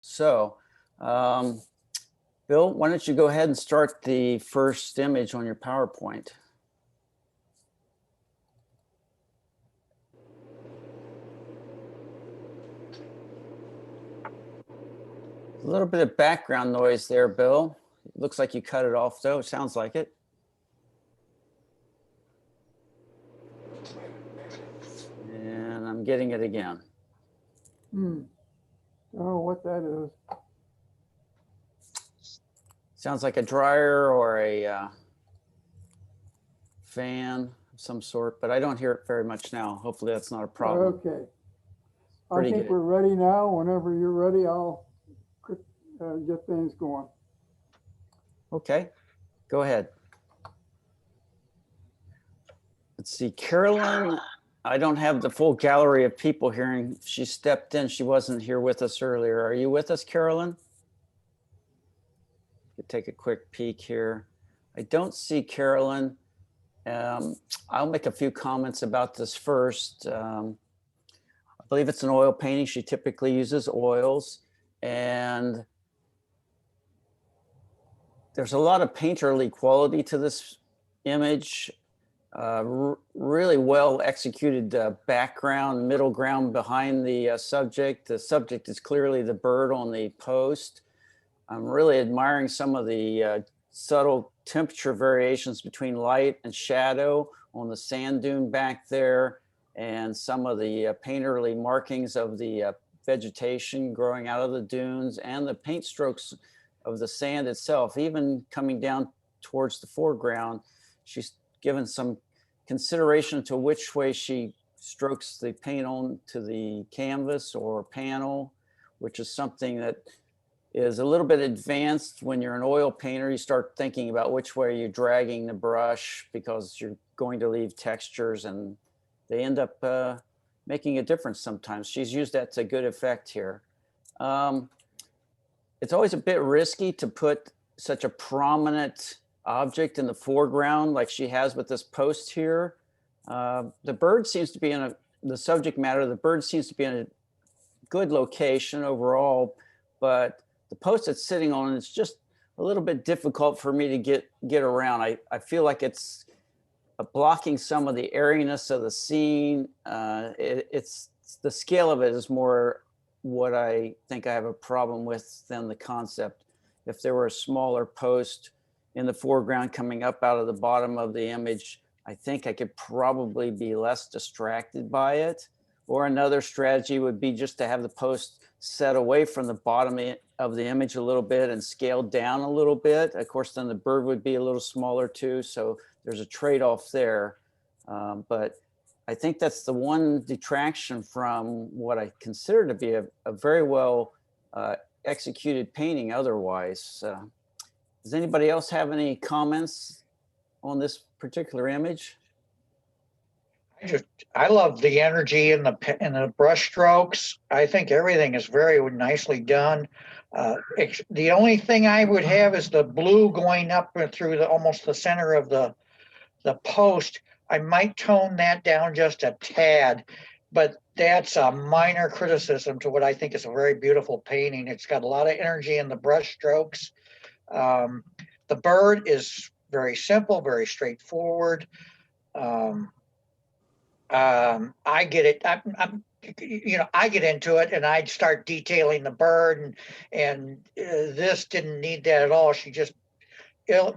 So, um, Bill, why don't you go ahead and start the first image on your PowerPoint? A little bit of background noise there, Bill. It looks like you cut it off, though. It sounds like it. And I'm getting it again. Oh, what that is. Sounds like a dryer or a fan of some sort, but I don't hear it very much now. Hopefully that's not a problem. Okay. Pretty I think good. we're ready now. Whenever you're ready, I'll get things going. Okay, go ahead. Let's see, Carolyn, I don't have the full gallery of people here, and she stepped in. She wasn't here with us earlier. Are you with us, Carolyn? Take a quick peek here. I don't see Carolyn. I'll make a few comments about this first. I believe it's an oil painting. She typically uses oils, and there's a lot of painterly quality to this image. Really well executed background, middle ground behind the subject. The subject is clearly the bird on the post. I'm really admiring some of the subtle temperature variations between light and shadow on the sand dune back there, and some of the painterly markings of the vegetation growing out of the dunes, and the paint strokes of the sand itself, even coming down towards the foreground. She's given some consideration to which way she strokes the paint onto the canvas or panel, which is something that is a little bit advanced. When you're an oil painter, you start thinking about which way you're dragging the brush, because you're going to leave textures, and they end up making a difference sometimes. She's used that to good effect here. It's always a bit risky to put such a prominent object in the foreground like she has with this post here. The bird seems to be in the subject matter, the bird seems to be in a good location overall, but the post it's sitting on is just a little bit difficult for me to get around. I feel like it's blocking some of the airiness of the scene. It's the scale of it is more what I think I have a problem with than the concept. If there were a smaller post in the foreground coming up out of the bottom of the image, I think I could probably be less distracted by it. Or another strategy would be just to have the post set away from the bottom of the image a little bit and scaled down a little bit. Of course, then the bird would be a little smaller too. So there's a trade-off there. But I think that's the one detraction from what I consider to be a very well executed painting otherwise. Does anybody else have any comments on this particular image? I love the energy in the brush strokes. I think everything is very nicely done. The only thing I would have is the blue going up through almost the center of the post. I might tone that down just a tad, but that's a minor criticism to what I think is a very beautiful painting. It's got a lot of energy in the brush strokes. The bird is very simple, very straightforward. I get it. I get into it, and I'd start detailing the bird, and this didn't need that at all. She just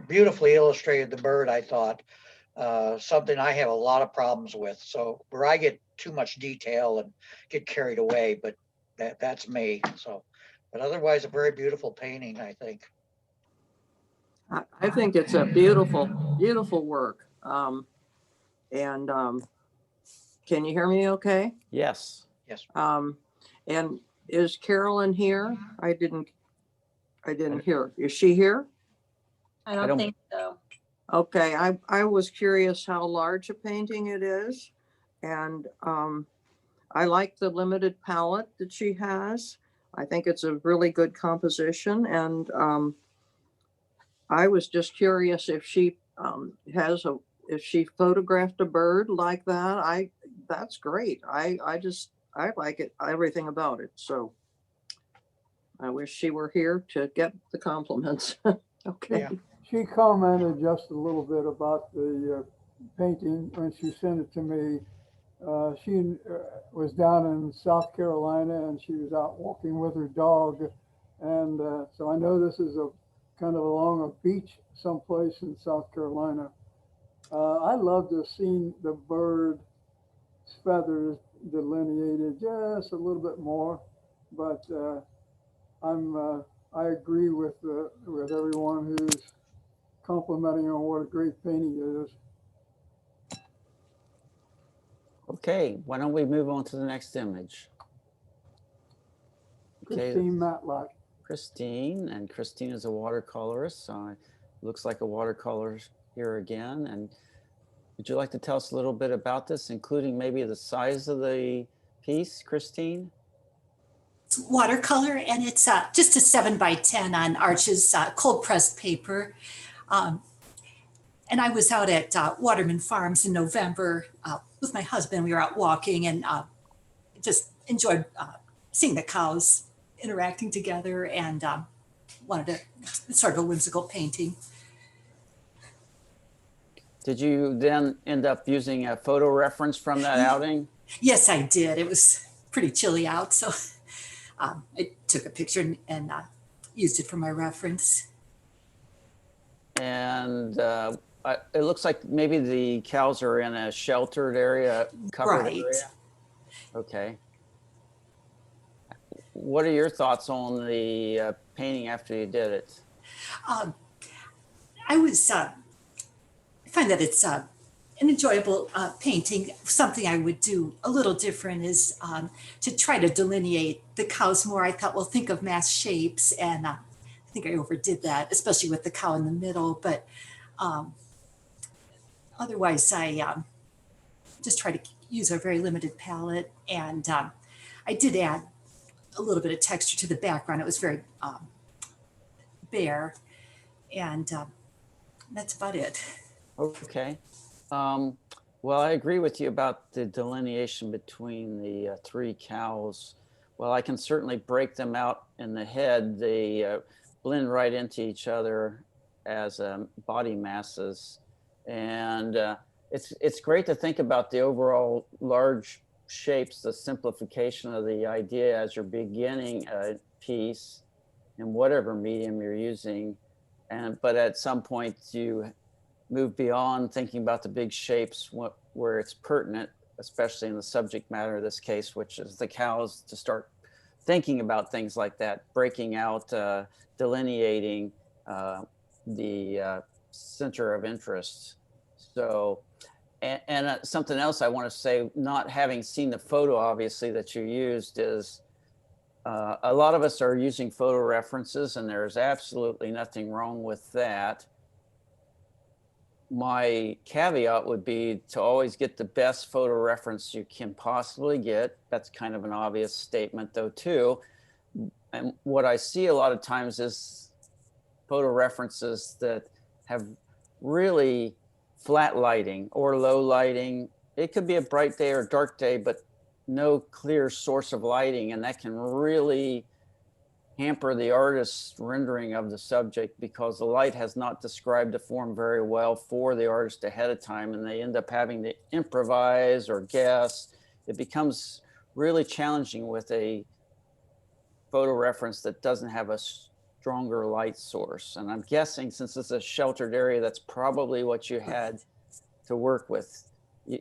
beautifully illustrated the bird, I thought. Something I have a lot of problems with. So where I get too much detail and get carried away, but that's me. So, but otherwise, a very beautiful painting, I think. I think it's a beautiful, beautiful work. Can you hear me okay? Yes. Yes. And is Carolyn here? I didn't hear. Is she here? I don't think so. Okay, I was curious how large a painting it is. And I like the limited palette that she has. I think it's a really good composition. And I was just curious if she if she photographed a bird like that. That's great. I like it, everything about it. So I wish she were here to get the compliments. Okay. Yeah. She commented just a little bit about the painting when she sent it to me. She was down in South Carolina and she was out walking with her dog. And so I know this is a kind of along a beach someplace in South Carolina. I love to have seen the bird's feathers delineated just a little bit more, but I agree with everyone who's complimenting on what a great painting it is. Okay, why don't we move on to the next image? Okay, Christine Matlock. Christine, and Christine is a watercolorist, so it looks like a watercolor here again. And would you like to tell us a little bit about this, including maybe the size of the piece, Christine? It's watercolor, and it's just a 7x10 on Arches cold pressed paper. And I was out at Waterman Farms in November with my husband. We were out walking and just enjoyed seeing the cows interacting together, and wanted to, it's sort of a whimsical painting. Did you then end up using a photo reference from that outing? Yes, I did. It was pretty chilly out, so I took a picture and used it for my reference. And it looks like maybe the cows are in a sheltered area, covered Right. area. Okay. What are your thoughts on the painting after you did it? I find that it's an enjoyable painting. Something I would do a little different is to try to delineate the cows more. I thought, well, think of mass shapes, and I think I overdid that, especially with the cow in the middle. But otherwise, I just try to use a very limited palette, and I did add a little bit of texture to the background. It was very bare, and that's about it. Okay. Well, I agree with you about the delineation between the three cows. Well, I can certainly break them out in the head. They blend right into each other as body masses. And it's great to think about the overall large shapes, the simplification of the idea as you're beginning a piece in whatever medium you're using. But at some point you move beyond thinking about the big shapes where it's pertinent, especially in the subject matter of this case, which is the cows, to start thinking about things like that, breaking out, delineating the center of interest. So, and something else I want to say, not having seen the photo, obviously, that you used is, a lot of us are using photo references, and there's absolutely nothing wrong with that. My caveat would be to always get the best photo reference you can possibly get. That's kind of an obvious statement though too. And what I see a lot of times is photo references that have really flat lighting or low lighting. It could be a bright day or a dark day, but no clear source of lighting. And that can really hamper the artist's rendering of the subject because the light has not described the form very well for the artist ahead of time, and they end up having to improvise or guess. It becomes really challenging with a photo reference that doesn't have a stronger light source. And I'm guessing since it's a sheltered area, that's probably what you had to work with.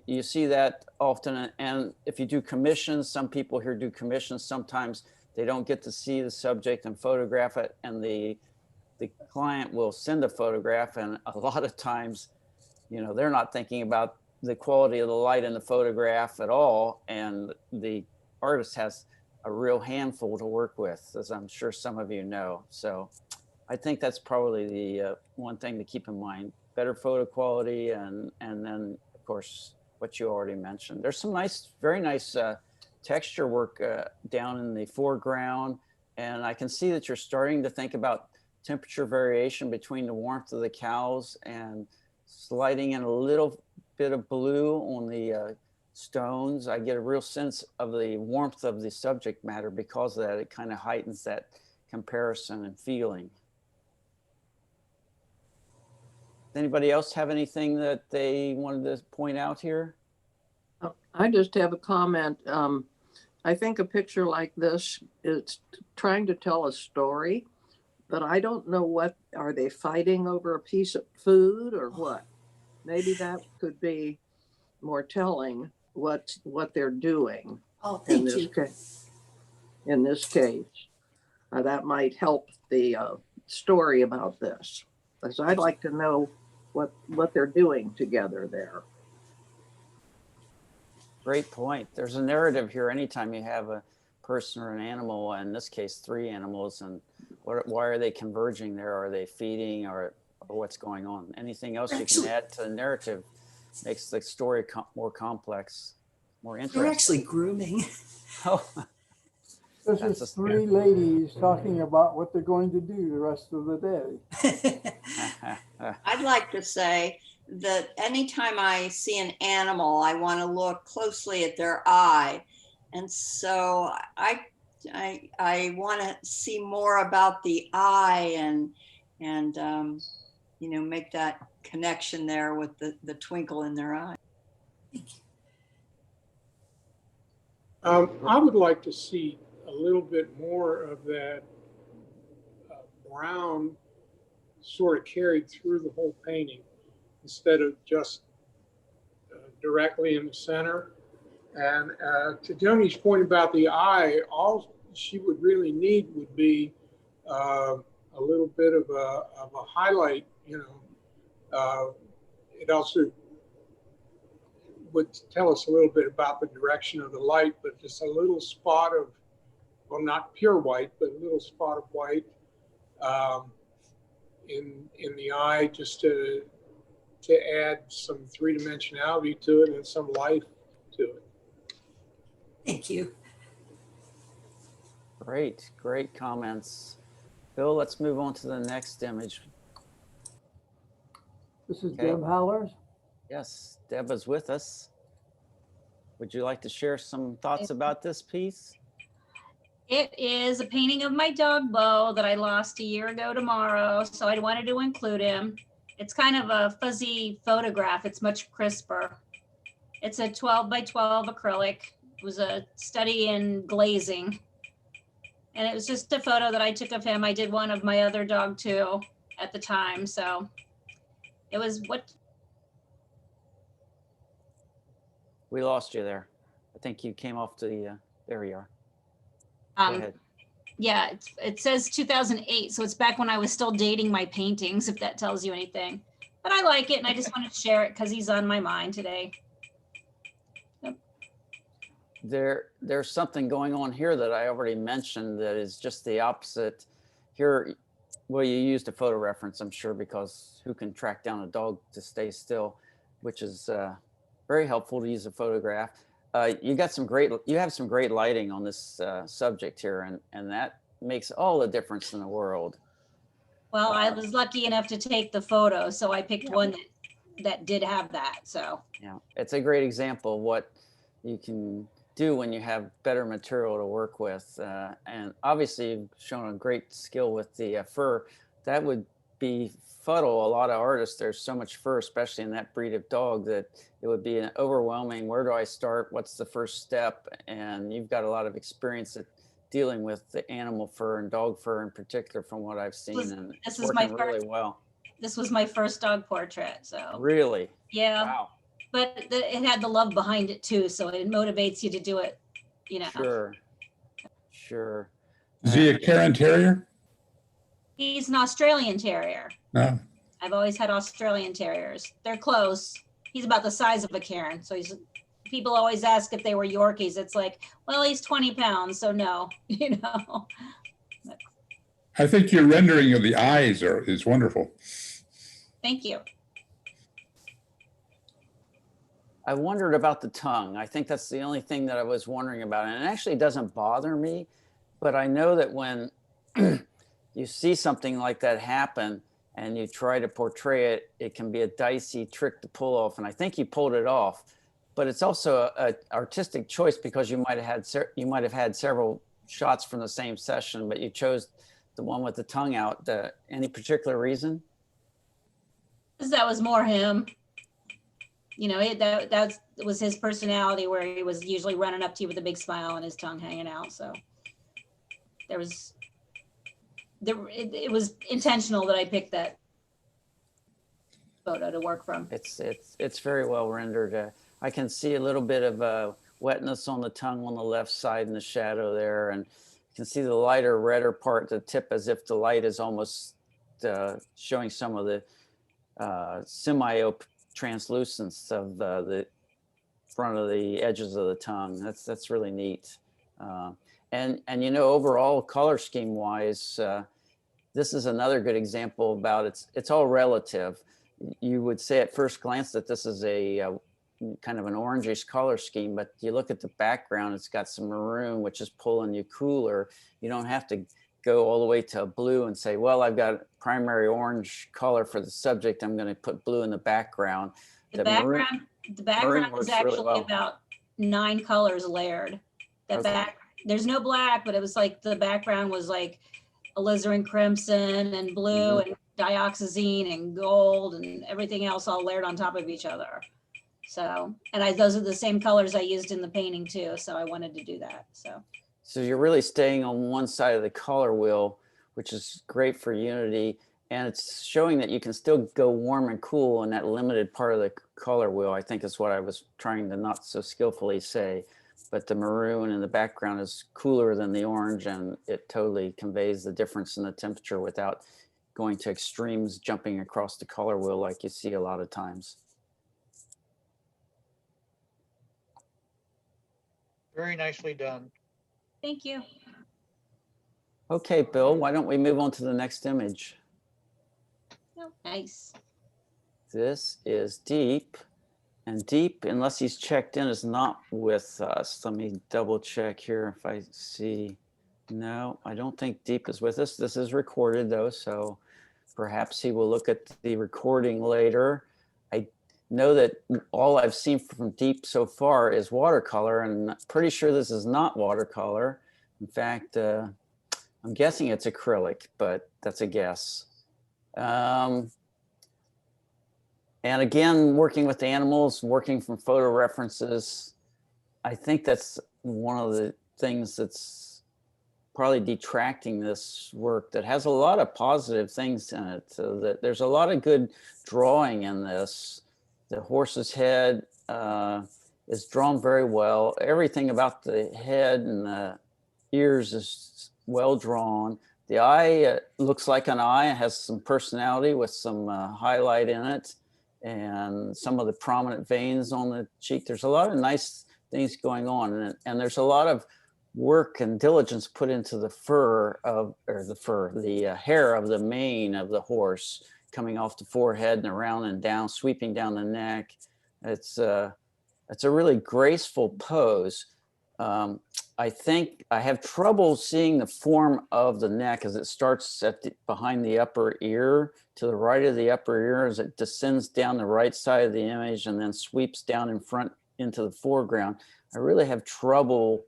You see that often, and if you do commissions, some people here do commissions, sometimes they don't get to see the subject and photograph it, and the client will send a photograph, and a lot of times, you know, they're not thinking about the quality of the light in the photograph at all, and the artist has a real handful to work with, as I'm sure some of you know. So I think that's probably the one thing to keep in mind: better photo quality, and then of course what you already mentioned. There's some nice, very nice texture work down in the foreground, and I can see that you're starting to think about temperature variation between the warmth of the cows and sliding in a little bit of blue on the stones. I get a real sense of the warmth of the subject matter because of that. It kind of heightens that comparison and feeling. Anybody else have anything that they wanted to point out here? I just have a comment. I think a picture like this is trying to tell a story, but I don't know what, are they fighting over a piece of food or what? Maybe that could be more telling what they're doing Oh, in thank this you. case. In this case, that might help the story about this. Because I'd like to know what they're doing together there. Great point. There's a narrative here anytime you have a person or an animal, in this case, 3 animals, and why are they converging there? Are they feeding or what's going on? Anything else you can add to the narrative makes the story more complex, more They're interesting. actually grooming. Oh, This That's is a- 3 ladies talking about what they're going to do the rest of the day. I'd like to say that anytime I see an animal, I want to look closely at their eye. And so I want to see more about the eye and make that connection there with the twinkle in their eye. I would like to see a little bit more of that brown sort of carried through the whole painting instead of just directly in the center. And to Joni's point about the eye, all she would really need would be a little bit of a highlight, it also would tell us a little bit about the direction of the light, but just a little spot of, well, not pure white, but a little spot of white in the eye, just to add some 3-dimensionality to it and some life to it. Thank you. great comments. Bill, let's move on to the next image. This is Okay. Deb Howlers. Yes, Deb is with us. Would you like to share some thoughts about this piece? It is a painting of my dog Bo that I lost a year ago tomorrow, so I wanted to include him. It's kind of a fuzzy photograph. It's much crisper. It's a 12 by 12 acrylic. It was a study in glazing. And it was just a photo that I took of him. I did one of my other dog too at the time. So it was what. We lost you there. I think you came off the, there you are. Go ahead. Yeah, it says 2008, so it's back when I was still dating my paintings, if that tells you anything. But I like it, and I just wanted to share it because he's on my mind today. There's something going on here that I already mentioned that is just the opposite. Here, well, you used a photo reference, I'm sure, because who can track down a dog to stay still, which is very helpful to use a photograph. You have some great lighting on this subject here, and that makes all the difference in the world. Well, I was lucky enough to take the photo, so I picked one that did have that. So Yeah, it's a great example of what you can do when you have better material to work with. And obviously, you've shown a great skill with the fur. That would befuddle a lot of artists. There's so much fur, especially in that breed of dog, that it would be an overwhelming, where do I start? What's the first step? And you've got a lot of experience at dealing with the animal fur and dog fur in particular, from what I've seen, and it's this is my working really well. this was my first dog portrait. So Really? yeah, Wow. but it had the love behind it too, so it motivates you to do it. Sure. Is he a Cairn Terrier? He's an Australian Terrier. No. I've always had Australian Terriers. They're close. He's about the size of a Cairn. So people always ask if they were Yorkies. It's like, well, he's 20 pounds. So no, I think your rendering of the eyes is wonderful. Thank you. I wondered about the tongue. I think that's the only thing that I was wondering about. And it actually doesn't bother me, but I know that when you see something like that happen and you try to portray it, it can be a dicey trick to pull off. And I think you pulled it off, but it's also an artistic choice because you might have had several shots from the same session, but you chose the one with the tongue out. Any particular reason? 'Cause that was more him. You know, that was his personality, where he was usually running up to you with a big smile and his tongue hanging out. So it was intentional that I picked that photo to work from. It's very well rendered. I can see a little bit of wetness on the tongue on the left side in the shadow there, and you can see the lighter, redder part, the tip, as if the light is almost showing some of the semi-opaque translucence of the front of the edges of the tongue. That's really neat. And you know, overall color scheme wise, this is another good example about it's all relative. You would say at first glance that this is a kind of an orangish color scheme, but you look at the background, it's got some maroon, which is pulling you cooler. You don't have to go all the way to blue and say, well, I've got primary orange color for the subject, I'm going to put blue in the background. The maroon background works is really actually well. about 9 colors layered. Okay. There's no black, but it was like the background was like alizarin crimson and blue and dioxazine and gold and everything else all layered on top of each other. So, and those are the same colors I used in the painting too. So I wanted to do that. So you're really staying on one side of the color wheel, which is great for unity. And it's showing that you can still go warm and cool in that limited part of the color wheel, I think is what I was trying to not so skillfully say. But the maroon in the background is cooler than the orange, and it totally conveys the difference in the temperature without going to extremes, jumping across the color wheel like you see a lot of times. Very nicely done. thank you. Okay, Bill, why don't we move on to the next image? Oh, nice. This is Deep, and Deep, unless he's checked in, is not with us. Let me double check here if I see. No, I don't think Deep is with us. This is recorded though, so perhaps he will look at the recording later. I know that all I've seen from Deep so far is watercolor, and I'm pretty sure this is not watercolor. In fact, I'm guessing it's acrylic, but that's a guess. And again, working with animals, working from photo references, I think that's one of the things that's probably detracting this work that has a lot of positive things in it. So that there's a lot of good drawing in this. The horse's head is drawn very well. Everything about the head and the ears is well drawn. The eye looks like an eye. It has some personality with some highlight in it, and some of the prominent veins on the cheek. There's a lot of nice things going on, and there's a lot of work and diligence put into the the hair of the mane of the horse, coming off the forehead and around and down, sweeping down the neck. It's a really graceful pose. I think I have trouble seeing the form of the neck as it starts behind the upper ear, to the right of the upper ear, as it descends down the right side of the image and then sweeps down in front into the foreground. I really have trouble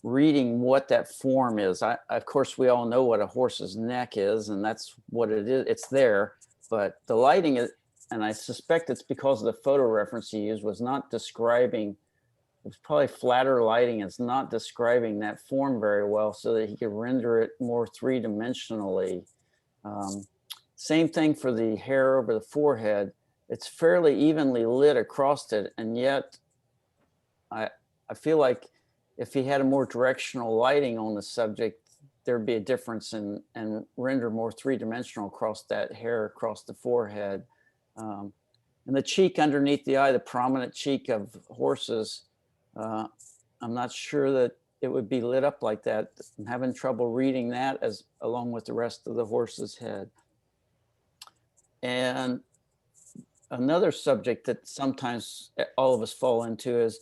reading what that form is. Of course, we all know what a horse's neck is, and that's what it is. It's there, but the lighting is, and I suspect it's because of the photo reference he used, was not describing. It's probably flatter lighting. It's not describing that form very well, so that he could render it more three-dimensionally. Same thing for the hair over the forehead. It's fairly evenly lit across it, and yet I feel like if he had a more directional lighting on the subject, there'd be a difference and render more three-dimensional across that hair across the forehead. And the cheek underneath the eye, the prominent cheek of horses, I'm not sure that it would be lit up like that. I'm having trouble reading that as along with the rest of the horse's head. And another subject that sometimes all of us fall into is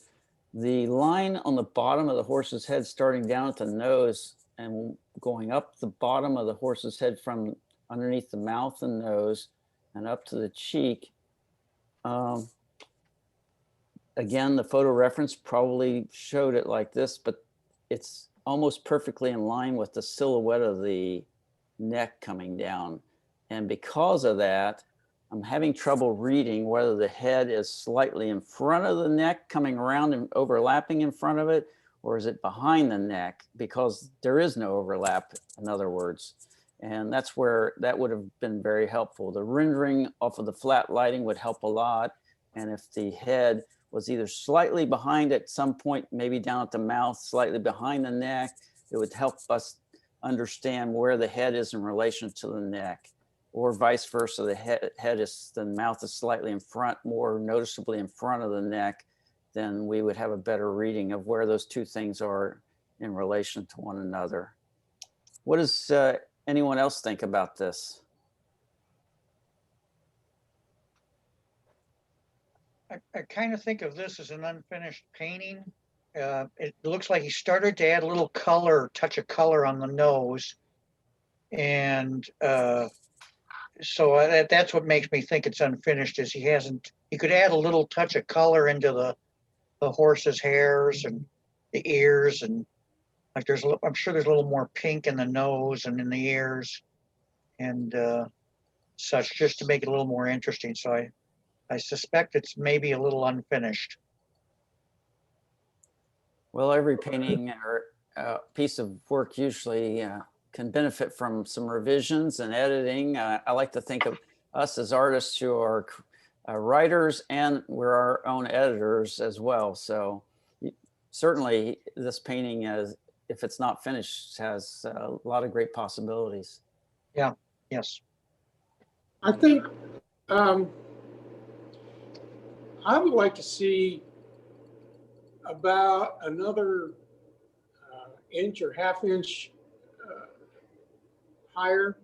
the line on the bottom of the horse's head, starting down at the nose and going up the bottom of the horse's head from underneath the mouth and nose and up to the cheek. Again, the photo reference probably showed it like this, but it's almost perfectly in line with the silhouette of the neck coming down. And because of that, I'm having trouble reading whether the head is slightly in front of the neck, coming around and overlapping in front of it, or is it behind the neck? Because there is no overlap, in other words. And that's where that would have been very helpful. The rendering off of the flat lighting would help a lot. And if the head was either slightly behind at some point, maybe down at the mouth, slightly behind the neck, it would help us understand where the head is in relation to the neck, or vice versa. The mouth is slightly in front, more noticeably in front of the neck, then we would have a better reading of where those two things are in relation to one another. What does anyone else think about this? I kind of think of this as an unfinished painting. It looks like he started to add a little color, touch of color on the nose. And so that's what makes me think it's unfinished, is he could add a little touch of color into the horse's hairs and the ears, and like I'm sure there's a little more pink in the nose and in the ears and such, just to make it a little more interesting. So I suspect it's maybe a little unfinished. Well, every painting or piece of work usually can benefit from some revisions and editing. I like to think of us as artists who are writers, and we're our own editors as well. So certainly this painting, if it's not finished, has a lot of great possibilities. Yeah, yes. I think I would like to see about another inch or half inch higher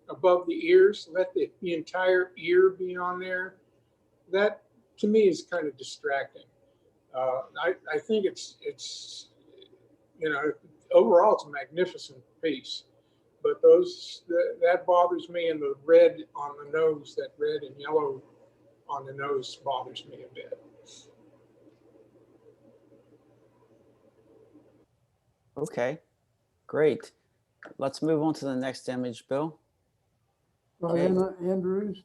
above the ears. Let the entire ear be on there. That to me is kind of distracting. I think it's overall it's a magnificent piece, but that bothers me, and the red on the nose, that red and yellow on the nose bothers me a bit. Okay, great. Let's move on to the next image, Bill. Diana Andrews.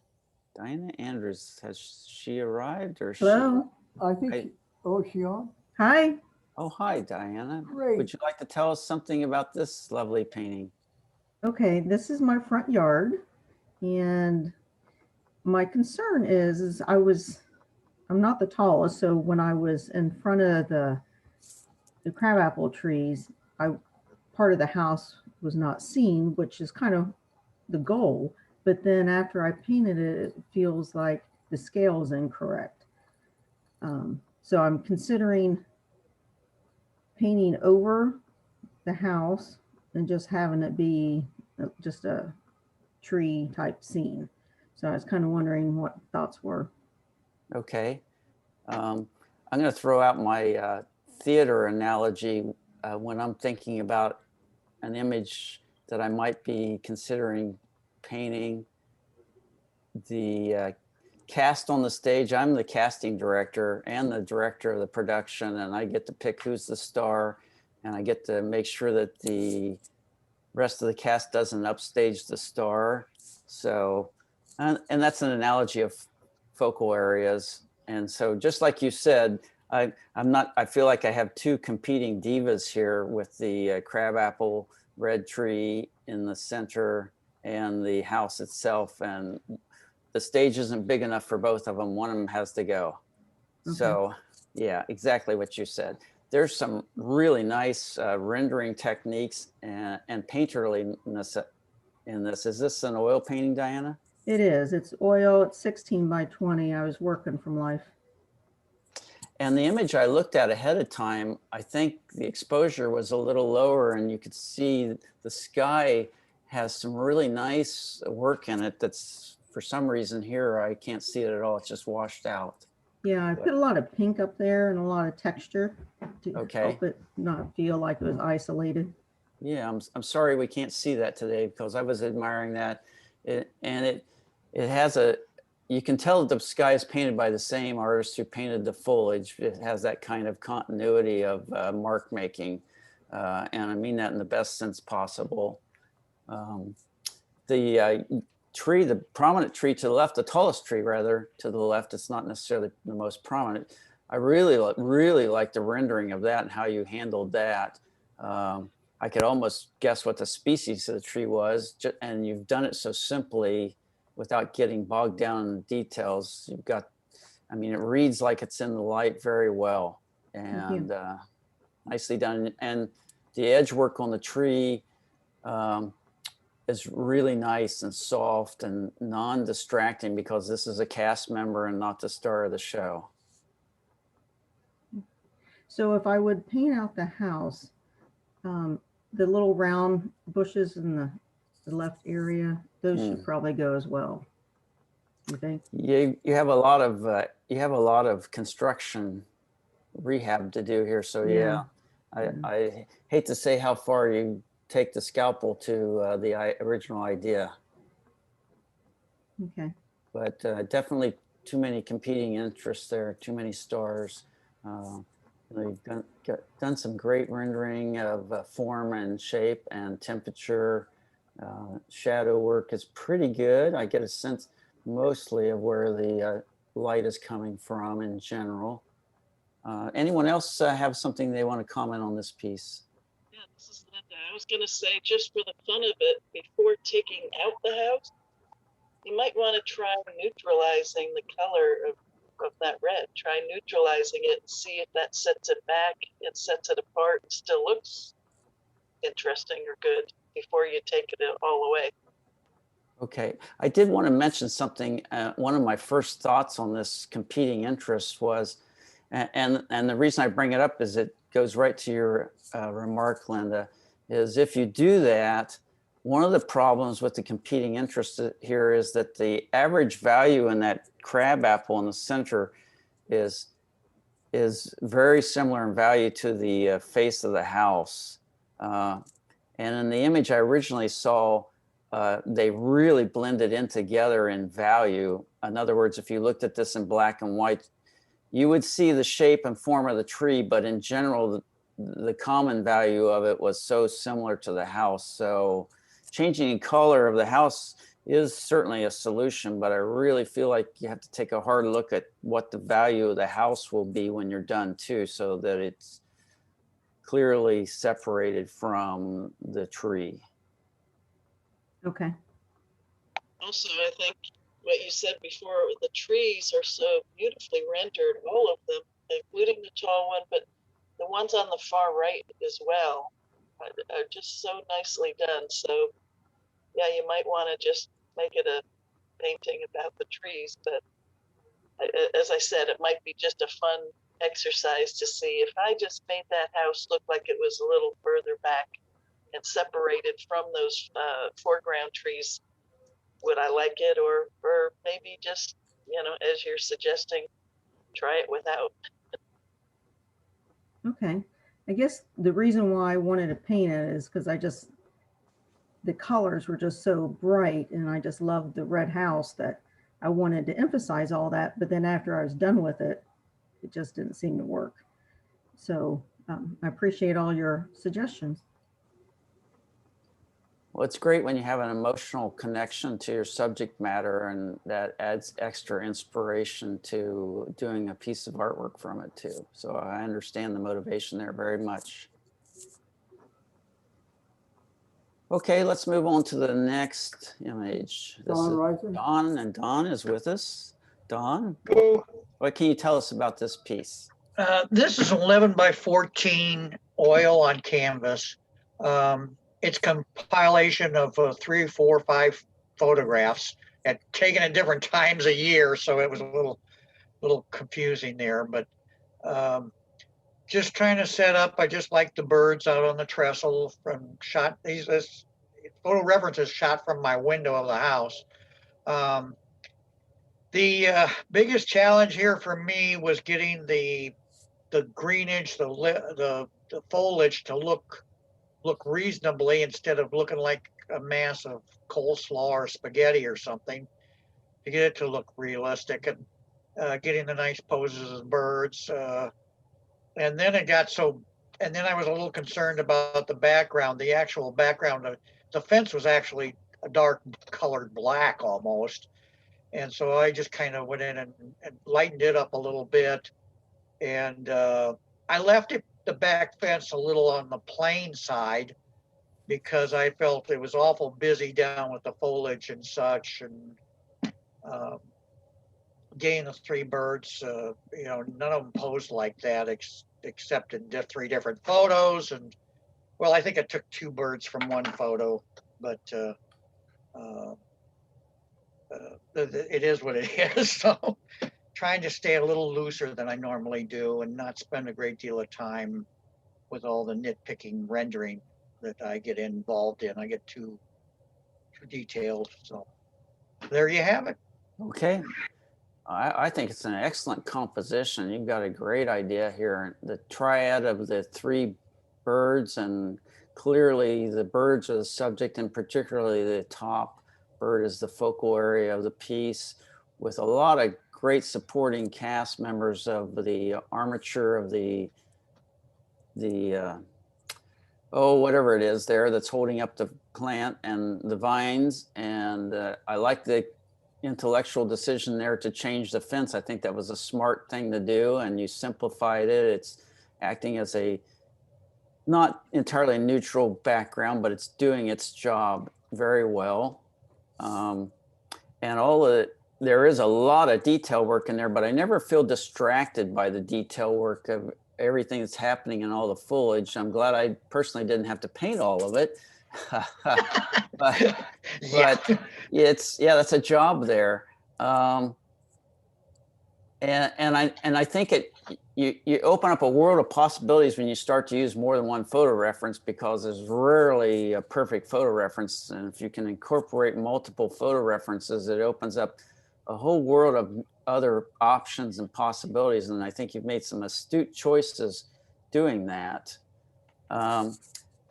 Diana Andrews, has she arrived or? Hello. I think, is she on? Hi. Oh, hi, Diana. Great. Would you like to tell us something about this lovely painting? Okay, this is my front yard, and my concern is I'm not the tallest, so when I was in front of the crabapple trees, part of the house was not seen, which is kind of the goal. But then after I painted it, it feels like the scale is incorrect. So I'm considering painting over the house and just having it be just a tree type scene. So I was kind of wondering what thoughts were. Okay. I'm going to throw out my theater analogy when I'm thinking about an image that I might be considering painting. The cast on the stage, I'm the casting director and the director of the production, and I get to pick who's the star, and I get to make sure that the rest of the cast doesn't upstage the star. So, and that's an analogy of focal areas. And so just like you said, I feel like I have two competing divas here with the crabapple red tree in the center and the house itself. And the stage isn't big enough for both of them. One of them has to go. Okay. So yeah, exactly what you said. There's some really nice rendering techniques and painterliness in this. Is this an oil painting, Diana? It is. It's oil. It's 16 by 20. I was working from life. And the image I looked at ahead of time, I think the exposure was a little lower, and you could see the sky has some really nice work in it that's, for some reason here, I can't see it at all. It's just washed out. Yeah, I put a lot of pink up there and a lot of texture to Okay. help it not feel like it was isolated. Yeah, I'm sorry we can't see that today, because I was admiring that. It has you can tell that the sky is painted by the same artist who painted the foliage. It has that kind of continuity of mark making. And I mean that in the best sense possible. tree, the prominent tree to the left, the tallest tree rather to the left, it's not necessarily the most prominent. I really like the rendering of that and how you handled that. I could almost guess what the species of the tree was, and you've done it so simply without getting bogged down in the details. You've got, I mean, it reads like it's in the light very well, and nicely done. And the edge work on the tree is really nice and soft and non-distracting because this is a cast member and not the star of the show. So if I would paint out the house, the little round bushes in the left area, those should probably go as well. You think? You have a lot of construction rehab to do here. So yeah, I hate to say how far you take the scalpel to the original idea. Okay. But definitely too many competing interests there, too many stars. You've done some great rendering of form and shape and temperature. Shadow work is pretty good. I get a sense mostly of where the light is coming from in general. Anyone else have something they want to comment on this piece? Yeah, this is Linda. I was going to say, just for the fun of it, before taking out the house, you might want to try neutralizing the color of that red. Try neutralizing it and see if that sets it back and sets it apart and still looks interesting or good before you take it all away. Okay, I did want to mention something. One of my first thoughts on this competing interests was, and the reason I bring it up is it goes right to your remark, Linda, is if you do that, one of the problems with the competing interests here is that the average value in that crab apple in the center is very similar in value to the face of the house. And in the image I originally saw, they really blended in together in value. In other words, if you looked at this in black and white, you would see the shape and form of the tree, but in general, the common value of it was so similar to the house. So changing the color of the house is certainly a solution, but I really feel like you have to take a hard look at what the value of the house will be when you're done too, so that it's clearly separated from the tree. Okay. Also, I think what you said before, the trees are so beautifully rendered, all of them, including the tall one, but the ones on the far right as well are just so nicely done. So yeah, you might want to just make it a painting about the trees, but as I said, it might be just a fun exercise to see if I just made that house look like it was a little further back and separated from those foreground trees, would I like it? Or maybe just, as you're suggesting, try it without. Okay. I guess the reason why I wanted to paint it is because the colors were just so bright, and I just loved the red house that I wanted to emphasize all that. But then after I was done with it, it just didn't seem to work. So I appreciate all your suggestions. Well, it's great when you have an emotional connection to your subject matter, and that adds extra inspiration to doing a piece of artwork from it too. So I understand the motivation there very much. Okay, let's move on to the next image. This Don is Reither. Don, and Don is with us. Don, Hello. what can you tell us about this piece? This is 11 by 14 oil on canvas. It's compilation of 3, 4, 5 photographs and taken at different times a year, so it was a little confusing there. But just trying to set up. I just like the birds out on the trestle from shot. This photo reference is shot from my window of the house. The biggest challenge here for me was getting the greenage, the foliage to look reasonably instead of looking like a mass of coleslaw or spaghetti or something, to get it to look realistic, and getting the nice poses of birds. And then I was a little concerned about the background, the actual background. The fence was actually a dark colored black almost. And so I just kind of went in and lightened it up a little bit. And I left the back fence a little on the plain side because I felt it was awful busy down with the foliage and such. And getting the 3 birds, none of them posed like that except in 3 different photos. And well, I think I took 2 birds from 1 photo, but it is what it is. So trying to stay a little looser than I normally do and not spend a great deal of time with all the nitpicking rendering that I get involved in. I get too detailed. So there you have it. Okay. I think it's an excellent composition. You've got a great idea here. The triad of the 3 birds, and clearly the birds are the subject, and particularly the top bird is the focal area of the piece, with a lot of great supporting cast members of the armature of the whatever it is there that's holding up the plant and the vines. And I like the intellectual decision there to change the fence. I think that was a smart thing to do, and you simplified it. It's acting as a not entirely neutral background, but it's doing its job very well. And there is a lot of detail work in there, but I never feel distracted by the detail work of everything that's happening in all the foliage. I'm glad I personally didn't have to paint all of it. but that's a job there. And I think you open up a world of possibilities when you start to use more than 1 photo reference, because there's rarely a perfect photo reference. And if you can incorporate multiple photo references, it opens up a whole world of other options and possibilities. And I think you've made some astute choices doing that.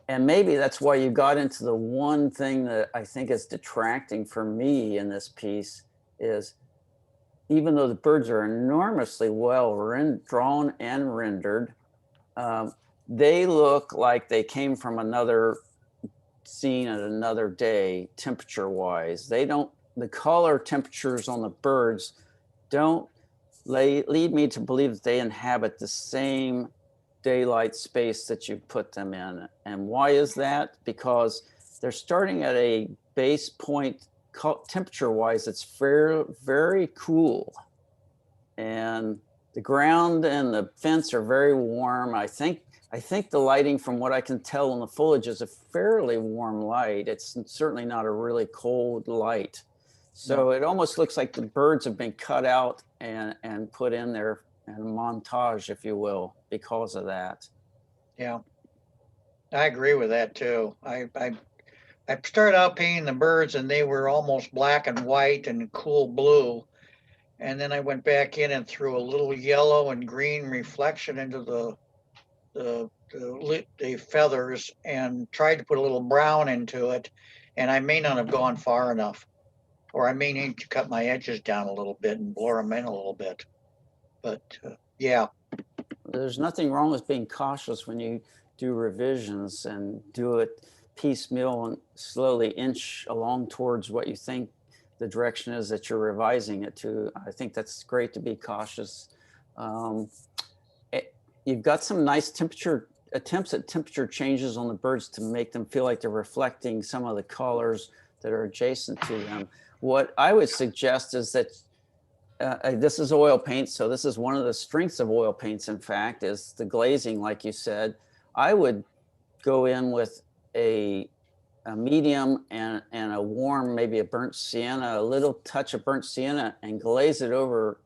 And maybe that's why you got into the one thing that I think is detracting for me in this piece is, even though the birds are enormously well drawn and rendered, they look like they came from another scene at another day, temperature-wise. The color temperatures on the birds don't lead me to believe that they inhabit the same daylight space that you put them in. And why is that? Because they're starting at a base point temperature wise, it's very cool. And the ground and the fence are very warm. I think the lighting, from what I can tell in the foliage, is a fairly warm light. It's certainly not a really cold light. So it almost looks like the birds have been cut out and put in there in a montage, if you will, because of that. Yeah, I agree with that too. I started out painting the birds and they were almost black and white and cool blue. And then I went back in and threw a little yellow and green reflection into the feathers and tried to put a little brown into it. And I may not have gone far enough, or I may need to cut my edges down a little bit and blur them in a little bit. But yeah. There's nothing wrong with being cautious when you do revisions, and do it piecemeal and slowly inch along towards what you think the direction is that you're revising it to. I think that's great to be cautious. You've got some nice attempts at temperature changes on the birds to make them feel like they're reflecting some of the colors that are adjacent to them. What I would suggest is that this is oil paint, so this is one of the strengths of oil paints, in fact, is the glazing, like you said. I would go in with a medium and a warm, maybe a burnt sienna, a little touch of burnt sienna, and glaze it over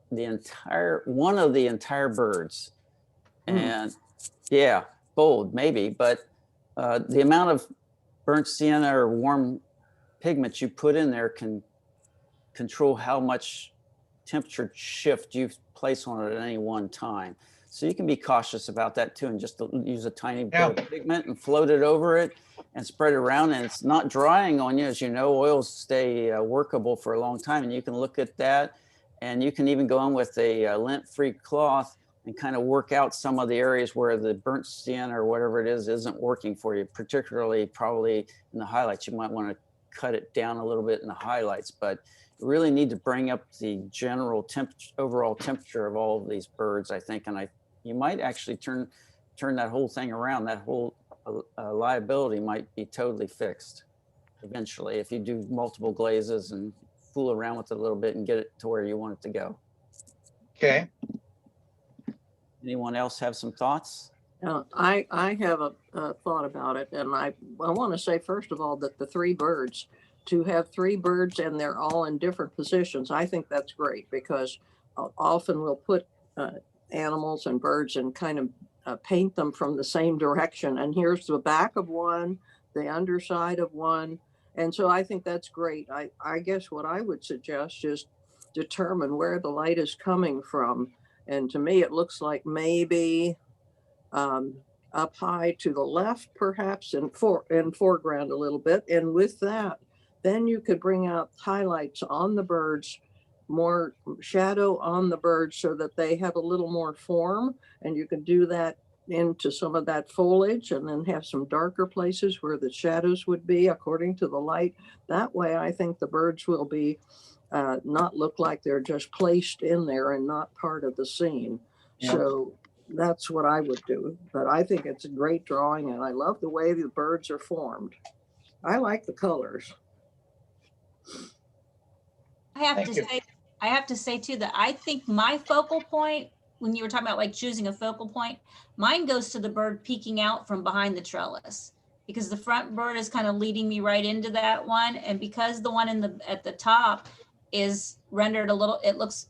one of the entire birds. And yeah, bold maybe, but the amount of burnt sienna or warm pigments you put in there can control how much temperature shift you place on it at any one time. So you can be cautious about that too, and just use a tiny bit of pigment and float it over it and spread it around. And it's not drying on you. As you know, oils stay workable for a long time, and you can look at that, and you can even go in with a lint-free cloth and kind of work out some of the areas where the burnt sienna or whatever it is isn't working for you, particularly probably in the highlights. You might want to cut it down a little bit in the highlights, but you really need to bring up the general overall temperature of all of these birds, I think. And you might actually turn that whole thing around. That whole liability might be totally fixed eventually if you do multiple glazes and fool around with it a little bit and get it to where you want it to go. Okay. Anyone else have some thoughts? I have a thought about it, and I want to say, first of all, that the three birds, to have three birds and they're all in different positions, I think that's great, because often we'll put animals and birds and kind of paint them from the same direction. And here's the back of one, the underside of one. And so I think that's great. I guess what I would suggest is determine where the light is coming from. And to me, it looks like maybe up high to the left, perhaps, and foreground a little bit. And with that, then you could bring out highlights on the birds, more shadow on the birds, so that they have a little more form. And you can do that into some of that foliage, and then have some darker places where the shadows would be according to the light. That way, I think the birds will be not look like they're just placed in there and not part of the scene. Yeah. So that's what I would do. But I think it's a great drawing, and I love the way the birds are formed. I like the colors. I have Thank to you. say, I have to say too, that I think my focal point, when you were talking about like choosing a focal point, mine goes to the bird peeking out from behind the trellis, because the front bird is kind of leading me right into that one. And because the one at the top is rendered a little, it looks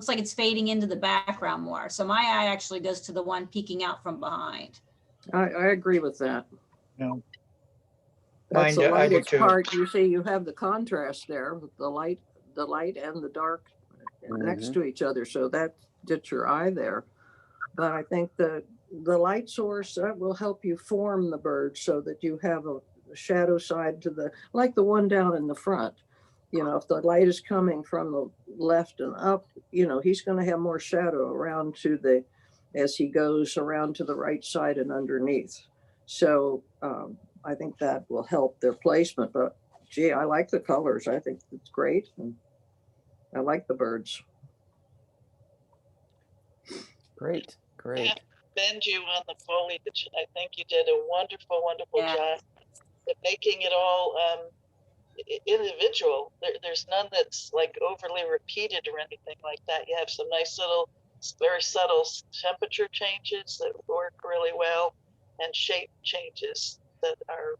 like it's fading into the background more. So my eye actually goes to the one peeking out from behind. I agree with that. No. That's Mine, the I do lightest too. part. You see, you have the contrast there with the light and the dark next to each other. So that gets your eye there. But I think the light source will help you form the bird so that you have a shadow side to like the one down in the front. You know, if the light is coming from the left and up, you know, he's going to have more shadow around as he goes around to the right side and underneath. So I think that will help their placement. But gee, I like the colors. I think it's great. And I like the birds. Great. Commend you on the foliage. I think you did a wonderful Yeah. job at making it all individual. There's none that's like overly repeated or anything like that. You have some nice little, very subtle temperature changes that work really well, and shape changes that are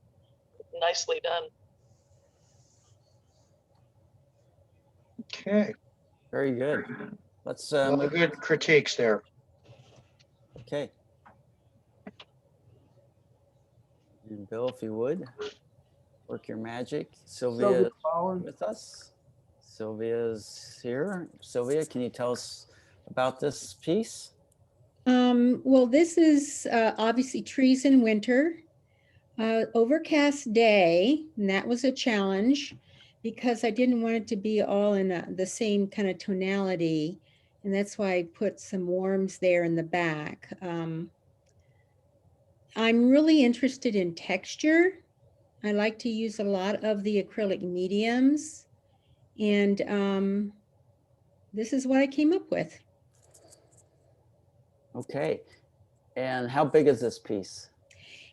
nicely done. Okay. Very good. Let's Well, move. good critiques there. Okay. And Bill, if you would, work your magic. Sylvia Sylvia Bowers. with us. Sylvia's here. Sylvia, can you tell us about this piece? Well, this is obviously trees in winter. Overcast day, and that was a challenge because I didn't want it to be all in the same kind of tonality. And that's why I put some warms there in the back. I'm really interested in texture. I like to use a lot of the acrylic mediums. And this is what I came up with. Okay. And how big is this piece?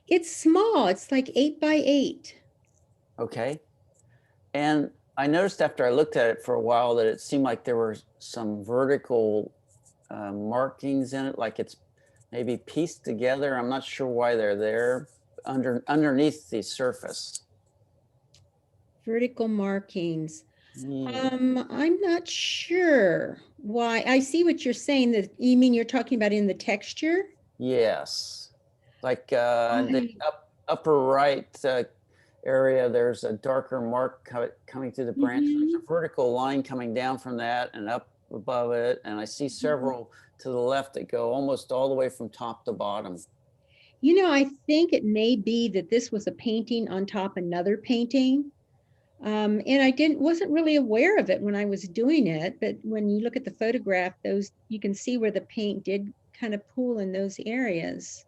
It's small. It's like 8 by 8. Okay. And I noticed after I looked at it for a while that it seemed like there were some vertical markings in it, like it's maybe pieced together. I'm not sure why they're there underneath the surface. Vertical markings. Yeah. I'm not sure why. I see what you're saying. That you mean you're talking about in the texture? Yes. Like the upper right area, there's a darker mark coming through the branch. There's a vertical line coming down from that and up above it. And I see several to the left that go almost all the way from top to bottom. You know, I think it may be that this was a painting on top another painting. And I wasn't really aware of it when I was doing it, but when you look at the photograph, you can see where the paint did kind of pool in those areas.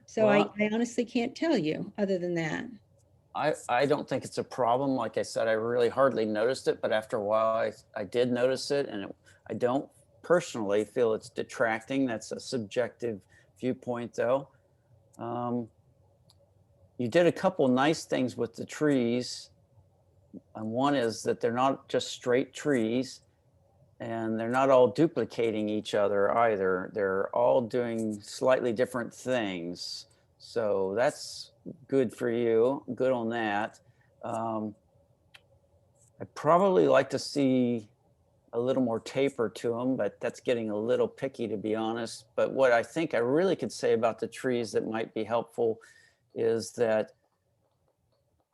So Well, I honestly can't tell you other than that. I don't think it's a problem. Like I said, I really hardly noticed it, but after a while I did notice it, and I don't personally feel it's detracting. That's a subjective viewpoint though. You did a couple nice things with the trees. And one is that they're not just straight trees, and they're not all duplicating each other either. They're all doing slightly different things. So that's good for you. Good on that. I'd probably like to see a little more taper to them, but that's getting a little picky, to be honest. But what I think I really could say about the trees that might be helpful is that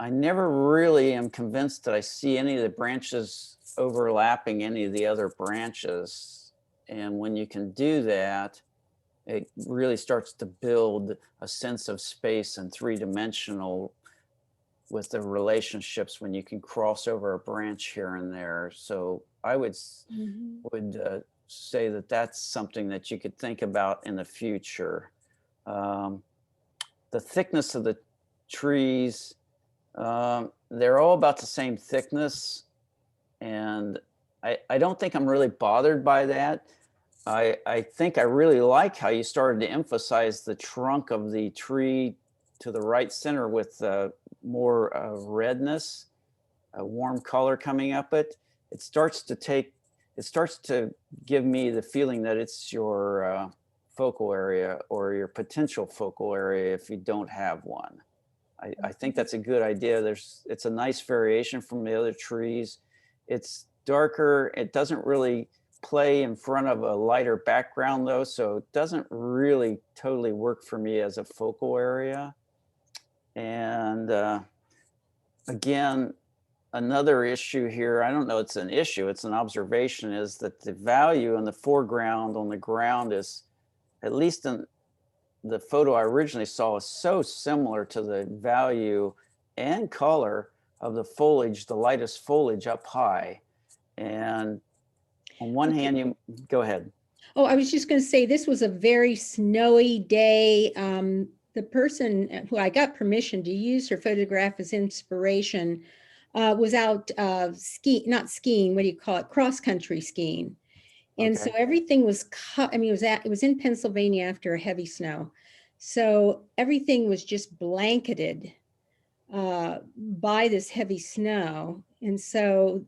I never really am convinced that I see any of the branches overlapping any of the other branches. And when you can do that, it really starts to build a sense of space and three-dimensional with the relationships when you can cross over a branch here and there. So I would say that that's something that you could think about in the future. The thickness of the trees, they're all about the same thickness. And I don't think I'm really bothered by that. I think I really like how you started to emphasize the trunk of the tree to the right center with more redness, a warm color coming up it. It starts to give me the feeling that it's your focal area or your potential focal area if you don't have one. I think that's a good idea. It's a nice variation from the other trees. It's darker. It doesn't really play in front of a lighter background though, so it doesn't really totally work for me as a focal area. And again, another issue here, I don't know it's an issue, it's an observation, is that the value in the foreground on the ground is, at least in the photo I originally saw, is so similar to the value and color of the foliage, the lightest foliage up high. And on one hand, you go ahead. Oh, I was just going to say, this was a very snowy day. The person who I got permission to use her photograph as inspiration was out not skiing, what do you call it? Cross-country skiing. And so everything was cut. I mean, it was in Pennsylvania after a heavy snow. So everything was just blanketed by this heavy snow. And so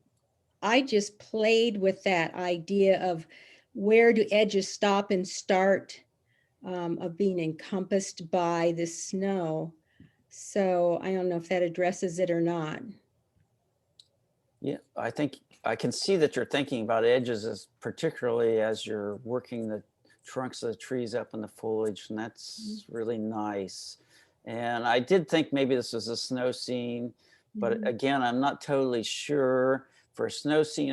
I just played with that idea of where do edges stop and start, of being encompassed by the snow. So I don't know if that addresses it or not. Yeah, I think I can see that you're thinking about edges, as particularly as you're working the trunks of the trees up in the foliage, and that's really nice. And I did think maybe this was a snow scene, but again, I'm not totally sure. For a snow scene,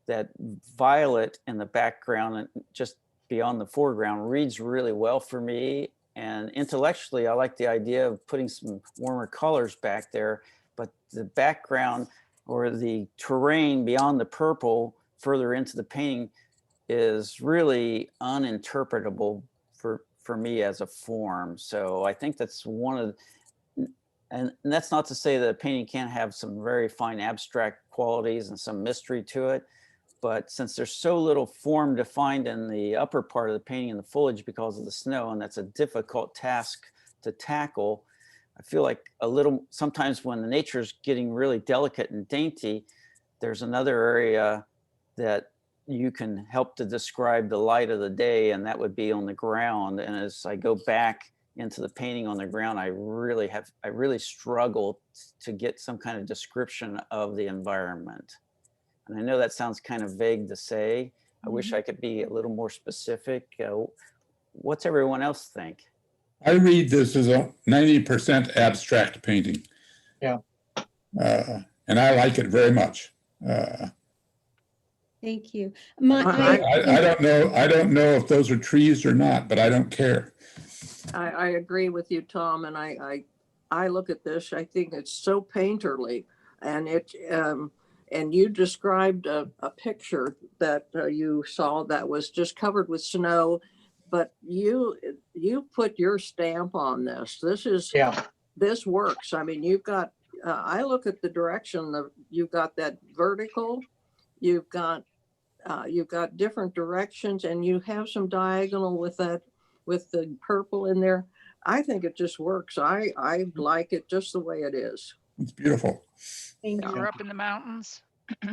that violet in the background and just beyond the foreground reads really well for me. And intellectually, I like the idea of putting some warmer colors back there, but the background or the terrain beyond the purple further into the painting is really uninterpretable for me as a form. So I think that's one of the, and that's not to say that a painting can't have some very fine abstract qualities and some mystery to it. But since there's so little form defined in the upper part of the painting in the foliage because of the snow, and that's a difficult task to tackle, I feel like sometimes when the nature is getting really delicate and dainty, there's another area that you can help to describe the light of the day, and that would be on the ground. And as I go back into the painting on the ground, I really struggle to get some kind of description of the environment. And I know that sounds kind of vague to say. I wish I could be a little more specific. What's everyone else think? I read this as a 90% abstract painting. Yeah. And I like it very much. Thank you. I don't know if those are trees or not, but I don't care. I agree with you, Tom, and I look at this, I think it's so painterly, and and you described a picture that you saw that was just covered with snow, but you put your stamp on this. This is this works. I mean, you've got, I look at the direction of, you've got that vertical, you've got different directions, and you have some diagonal with that, with the purple in there. I think it just works. I like it just the way it is. It's beautiful. Thank You you. were up in the mountains? You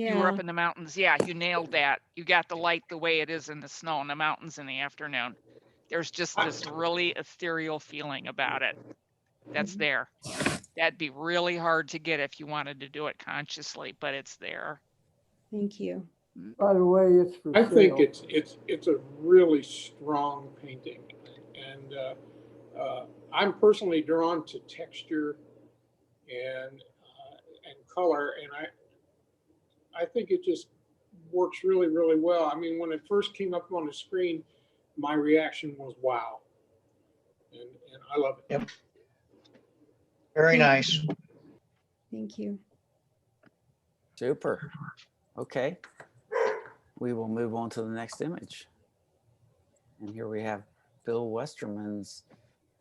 were Yeah, up in the mountains. Yeah, you nailed that. You got the light the way it is in the snow in the mountains in the afternoon. There's just this really ethereal feeling about it that's there. That'd be really hard to get if you wanted to do it consciously, but it's there. thank you. By the way, it's for I think sale. it's a really strong painting, and I'm personally drawn to texture and color, and I think it just works really, really well. I mean, when it first came up on the screen, my reaction was wow, and I love it. Yep. Very nice. Thank you. Super. Okay. We will move on to the next image. And here we have Bill Westerman's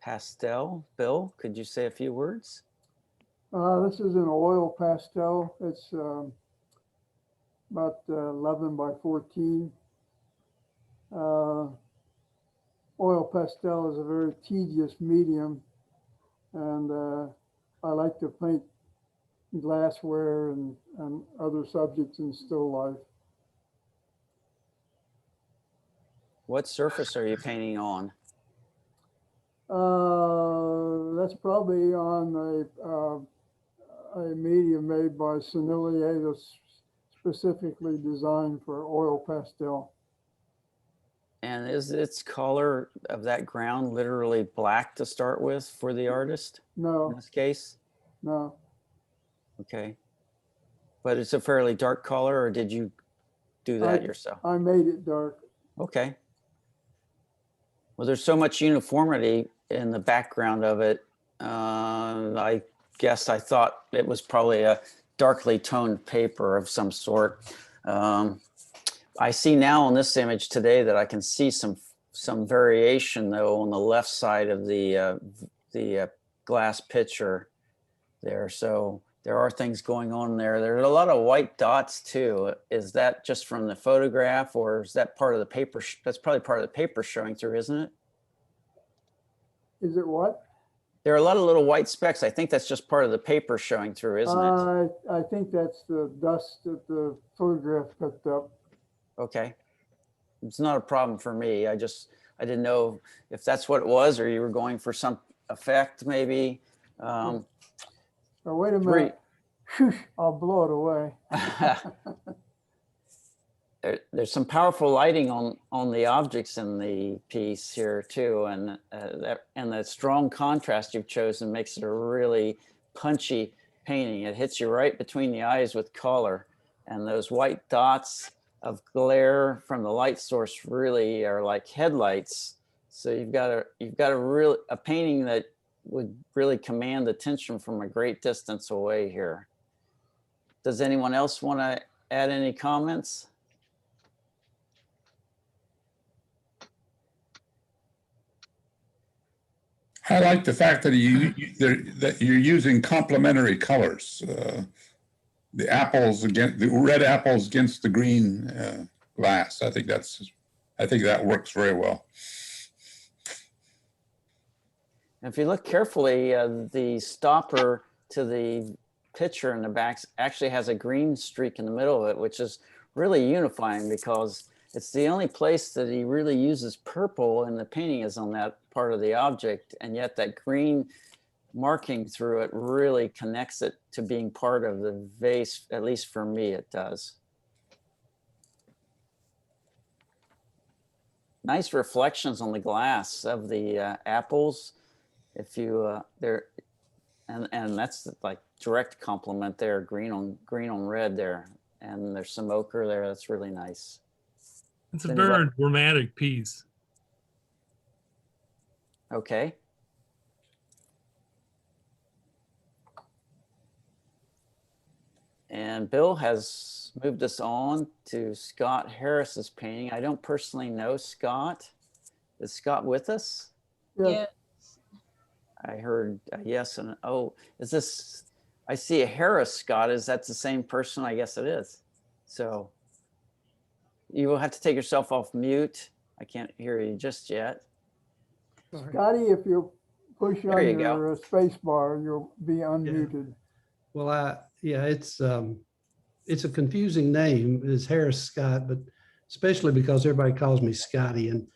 pastel. Bill, could you say a few words? This is an oil pastel. It's about 11 by 14. Oil pastel is a very tedious medium, and I like to paint glassware and other subjects in still life. What surface are you painting on? That's probably on a medium made by Sennelier that's specifically designed for oil pastel. And is its color of that ground literally black to start with for the artist in No, this case? no. Okay. But it's a fairly dark color, or did you do that yourself? I made it dark. Okay. Well, there's so much uniformity in the background of it. I guess I thought it was probably a darkly toned paper of some sort. I see now on this image today that I can see some variation though on the left side of the glass pitcher there. So there are things going on there. There's a lot of white dots too. Is that just from the photograph, or is that part of the paper? That's probably part of the paper showing through, isn't it? Is it what? There are a lot of little white specks. I think that's just part of the paper showing through, isn't it? I think that's the dust that the photograph picked up. Okay. It's not a problem for me. I didn't know if that's what it was, or you were going for some effect maybe. Oh, wait a minute. Shush, I'll blow it away. There's some powerful lighting on the objects in the piece here too, and the strong contrast you've chosen makes it a really punchy painting. It hits you right between the eyes with color, and those white dots of glare from the light source really are like headlights. So you've got a painting that would really command attention from a great distance away here. Does anyone else want to add any comments? I like the fact that you're using complementary colors. The apples against the red apples against the green glass. I think that works very well. If you look carefully, the stopper to the picture in the back actually has a green streak in the middle of it, which is really unifying because it's the only place that he really uses purple in the painting is on that part of the object. And yet that green marking through it really connects it to being part of the vase. At least for me, it does. Nice reflections on the glass of the apples. If you and that's like direct complement there, green on red there, and there's some ochre there. That's really nice. It's a very dramatic piece. Okay. And Bill has moved us on to Scott Harris's painting. I don't personally know Scott. Is Scott with us? Yes. I heard a yes and oh. Is this? I see a Harris, Scott. Is that the same person? I guess it is. So you will have to take yourself off mute. I can't hear you just yet. Scotty, if you push There on you go. your space bar, you'll be unmuted. Well, yeah, it's a confusing name. It's Harris Scott, but especially because everybody calls me Scotty. And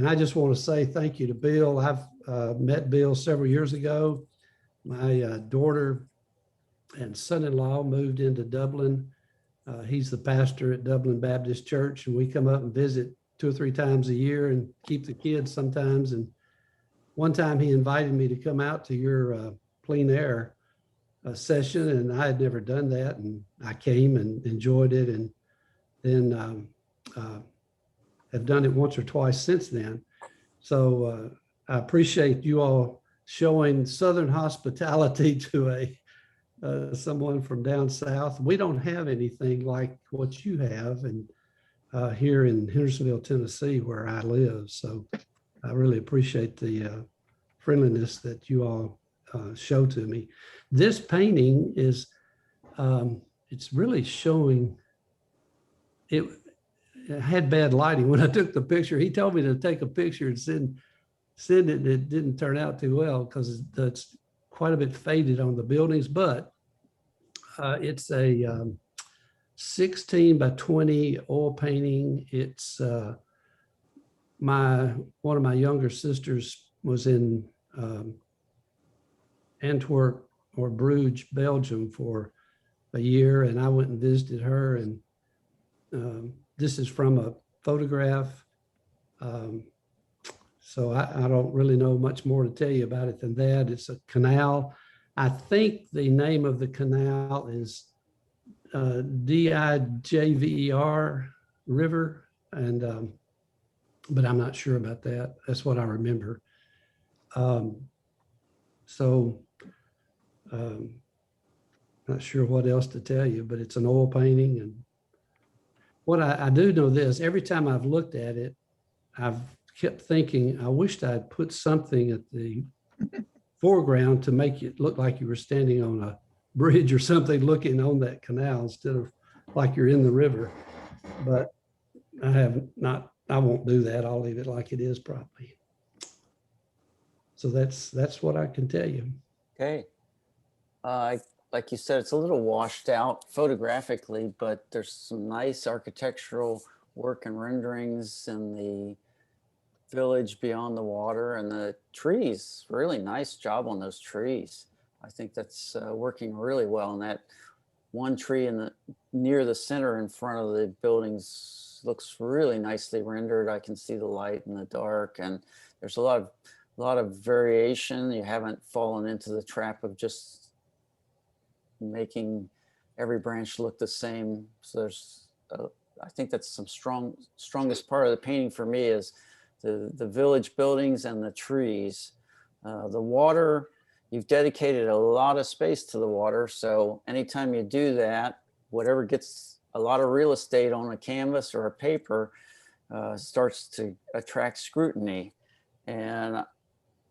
I just want to say thank you to Bill. I've met Bill several years ago. My daughter and son-in-law moved into Dublin. He's the pastor at Dublin Baptist Church, and we come up and visit 2 or 3 times a year and keep the kids sometimes. And one time he invited me to come out to your plein air session, and I had never done that, and I came and enjoyed it, and then have done it once or twice since then. So I appreciate you all showing Southern hospitality to someone from down south. We don't have anything like what you have, and here in Hendersonville, Tennessee, where I live. So I really appreciate the friendliness that you all show to me. This painting is, it's really showing, it had bad lighting. When I took the picture, he told me to take a picture and send it, and it didn't turn out too well because it's quite a bit faded on the buildings, but it's a 16 by 20 oil painting. It's one of my younger sisters was in Antwerp or Bruges, Belgium for a year, and I went and visited her, and this is from a photograph. So I don't really know much more to tell you about it than that. It's a canal. I think the name of the canal is Dijver River, and but I'm not sure about that. That's what I remember. Not sure what else to tell you, but it's an oil painting. And what I do know this, every time I've looked at it, I've kept thinking, I wished I'd put something at the foreground to make it look like you were standing on a bridge or something looking on that canal instead of like you're in the river. But I won't do that. I'll leave it like it is probably. So that's what I can tell you. Okay. Like you said, it's a little washed out photographically, but there's some nice architectural work and renderings in the village beyond the water, and the trees, really nice job on those trees. I think that's working really well. And that one tree near the center in front of the buildings looks really nicely rendered. I can see the light and the dark, and there's a lot of variation. You haven't fallen into the trap of just making every branch look the same. So there's, I think that's some strongest part of the painting for me is the village buildings and the trees. The water, you've dedicated a lot of space to the water. So anytime you do that, whatever gets a lot of real estate on a canvas or a paper starts to attract scrutiny. And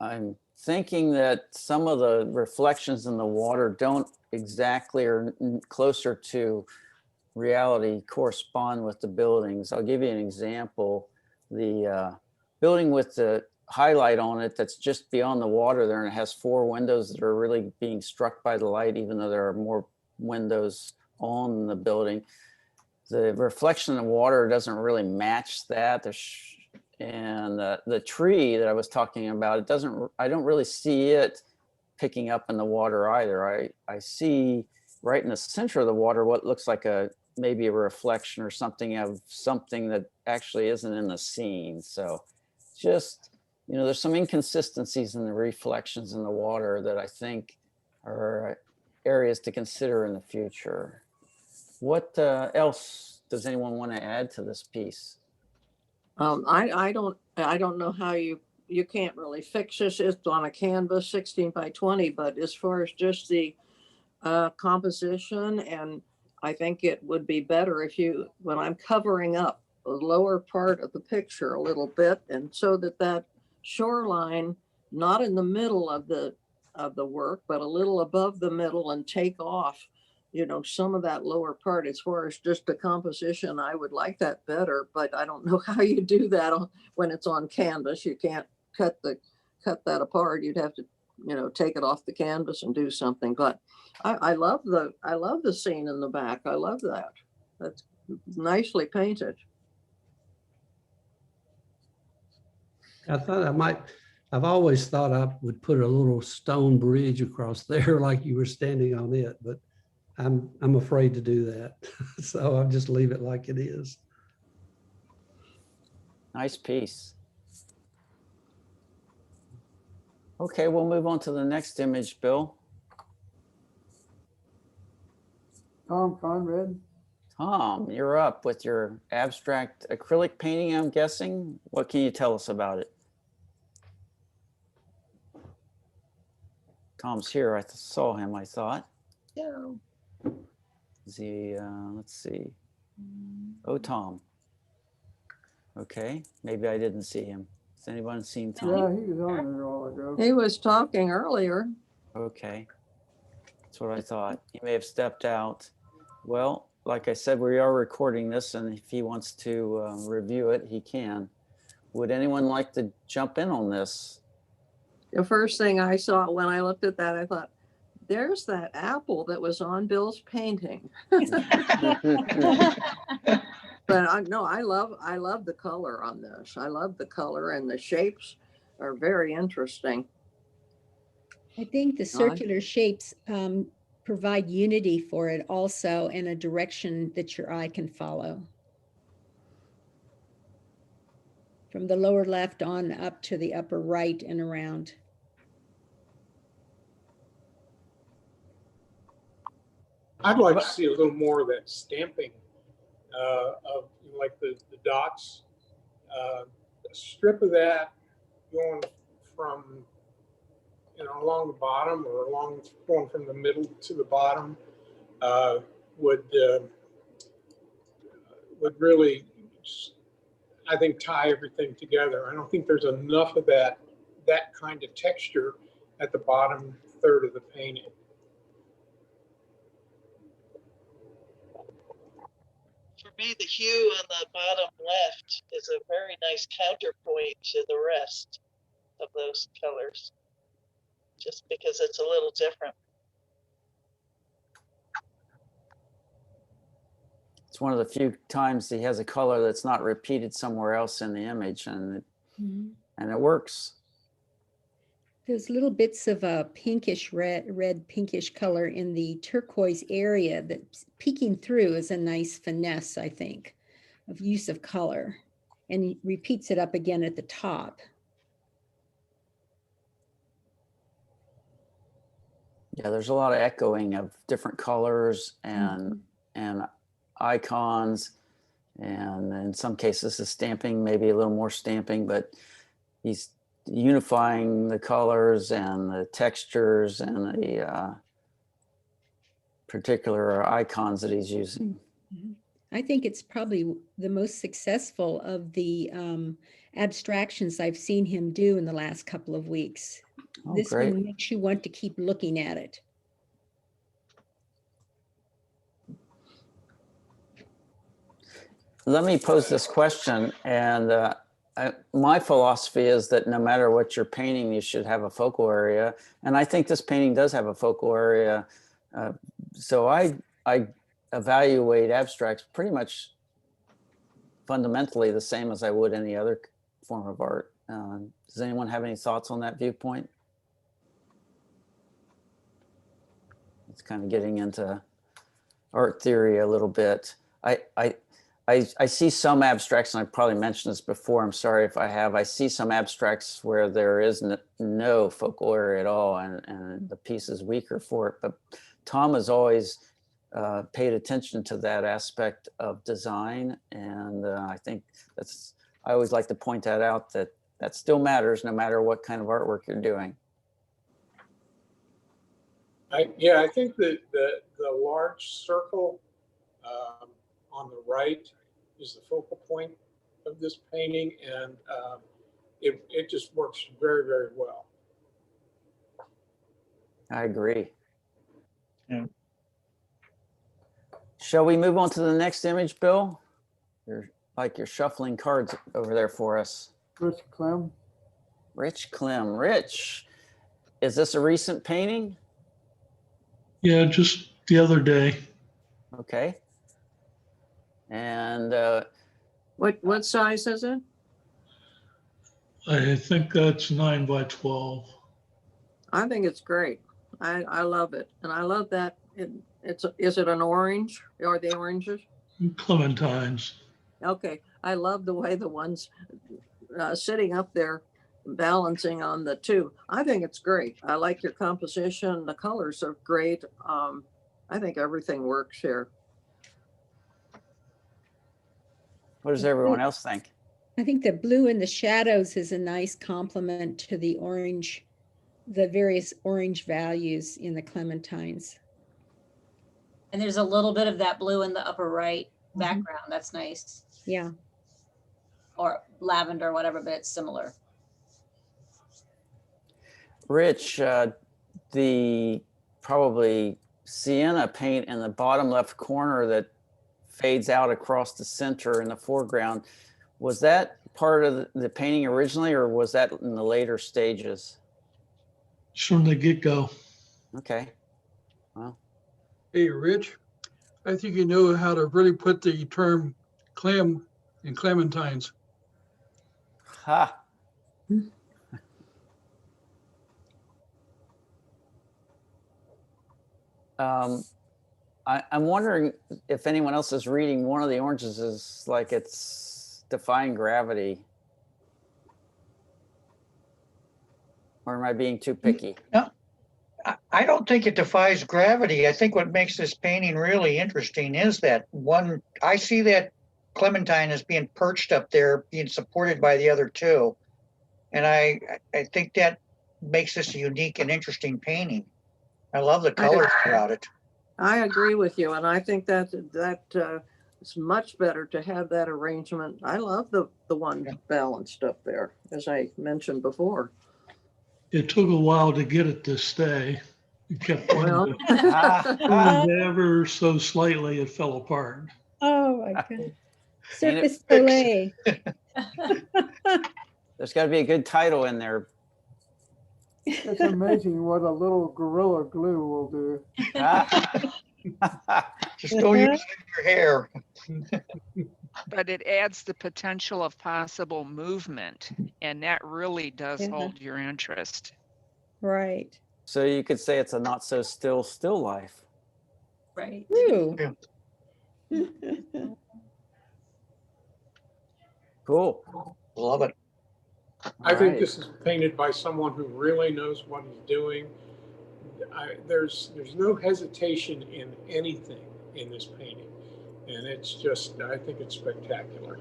I'm thinking that some of the reflections in the water don't exactly or closer to reality correspond with the buildings. I'll give you an example. The building with the highlight on it that's just beyond the water there, and it has 4 windows that are really being struck by the light, even though there are more windows on the building. The reflection in the water doesn't really match that. And the tree that I was talking about, I don't really see it picking up in the water either. I see right in the center of the water what looks like maybe a reflection or something of something that actually isn't in the scene. So just, there's some inconsistencies in the reflections in the water that I think are areas to consider in the future. What else does anyone want to add to this piece? I don't know how you can't really fix this. It's on a canvas 16 by 20, but as far as just the composition, and I think it would be better when I'm covering up the lower part of the picture a little bit, and so that shoreline not in the middle of the work, but a little above the middle and take off, some of that lower part. As far as just the composition, I would like that better, but I don't know how you do that when it's on canvas. You can't cut that apart. You'd have to, take it off the canvas and do something. But I love the scene in the back. I love that. That's nicely painted. I've always thought I would put a little stone bridge across there like you were standing on it, but I'm afraid to do that. So I'll just leave it like it is. Nice piece. Okay, we'll move on to the next image, Bill. Tom Conrad. Tom, you're up with your abstract acrylic painting, I'm guessing. What can you tell us about it? Tom's here. I saw him, I thought. Yeah. Is he, let's see. Oh, Tom. Okay, maybe I didn't see him. Has anyone seen Tom? Yeah, he was on there all ago. He was talking earlier. Okay, that's what I thought. He may have stepped out. Well, like I said, we are recording this, and if he wants to review it, he can. Would anyone like to jump in on this? The first thing I saw when I looked at that, I thought, there's that apple that was on Bill's painting. But I love the color on this. I love the color, and the shapes are very interesting. I think the circular shapes provide unity for it also, and a direction that your eye can follow. From the lower left on up to the upper right and around. I'd like to see a little more of that stamping of like the dots. A strip of that going from along the bottom or going from the middle to the bottom would really, I think, tie everything together. I don't think there's enough of that kind of texture at the bottom third of the painting. For me, the hue on the bottom left is a very nice counterpoint to the rest of those colors, just because it's a little different. It's one of the few times he has a color that's not repeated somewhere else in the image, and it works. Those little bits of a pinkish red pinkish color in the turquoise area that's peeking through is a nice finesse, I think, of use of color, and he repeats it up again at the top. Yeah, there's a lot of echoing of different colors and icons, and in some cases the stamping, maybe a little more stamping, but he's unifying the colors and the textures and the particular icons that he's using. I think it's probably the most successful of the abstractions I've seen him do in the last couple of weeks. Oh, this great. one makes you want to keep looking at it. Let me pose this question, and my philosophy is that no matter what you're painting, you should have a focal area, and I think this painting does have a focal area. So I evaluate abstracts pretty much fundamentally the same as I would any other form of art. Does anyone have any thoughts on that viewpoint? It's kind of getting into art theory a little bit. I see some abstracts, and I probably mentioned this before, I'm sorry if I have. I see some abstracts where there is no focal area at all, and the piece is weaker for it. But Tom has always paid attention to that aspect of design, and I think I always like to point that out, that still matters no matter what kind of artwork you're doing. I think that the large circle on the right is the focal point of this painting, and it just works very, very well. I agree. Yeah. Shall we move on to the next image, Bill? You're shuffling cards over there for us. Rich Clem. Rich Clem. Rich, is this a recent painting? Yeah, just the other day. Okay. And What size is it? I think that's 9 by 12. I think it's great. I love it. And I love that. Is it an orange? Are they oranges? Clementines. Okay. I love the way the ones sitting up there balancing on the two. I think it's great. I like your composition. The colors are great. I think everything works here. what does everyone else think? I think the blue in the shadows is a nice complement to the orange, the various orange values in the clementines. And there's a little bit of that blue in the upper right background. That's nice. Yeah. Or lavender, whatever, but it's similar. Rich, the probably sienna paint in the bottom left corner that fades out across the center in the foreground, was that part of the painting originally, or was that in the later stages? Just from the get-go. Okay. Well, Hey, Rich, I think you know how to really put the term clam in clementines. ha. I'm wondering if anyone else is reading one of the oranges is like it's defying gravity. Or am I being too picky? No, I don't think it defies gravity. I think what makes this painting really interesting is that one, I see that clementine as being perched up there, being supported by the other two. And I think that makes this a unique and interesting painting. I love the colors throughout it. I agree with you, and I think that it's much better to have that arrangement. I love the one balanced up there, as I mentioned before. It took a while to get it to stay. It kept Well, ever so slightly, it fell apart. Oh my goodness. Ain't it Circus Soleil. There's got to be a good title in there. It's amazing what a little Gorilla Glue will do. Just don't use it in your hair. But it adds the potential of possible movement, and that really does Yeah. hold your interest. Right. So you could say it's a not so still life. Right. Ooh. Cool. Love it. I think Alright. this is painted by someone who really knows what he's doing. There's no hesitation in anything in this painting. And it's just, I think it's spectacular.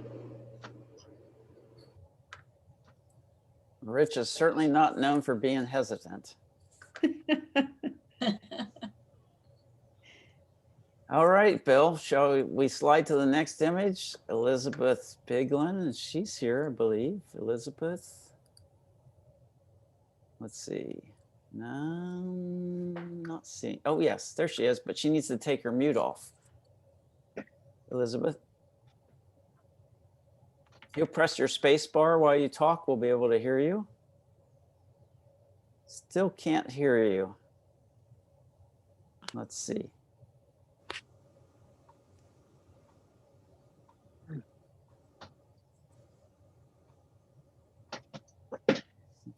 Rich is certainly not known for being hesitant. All right, Bill, shall we slide to the next image? Elizabeth Biglin, and she's here, I believe. Elizabeth. Let's see. No, not seeing. Oh, yes, there she is, but she needs to take her mute off. Elizabeth. If you'll press your space bar while you talk, we'll be able to hear you. Still can't hear you. Let's see.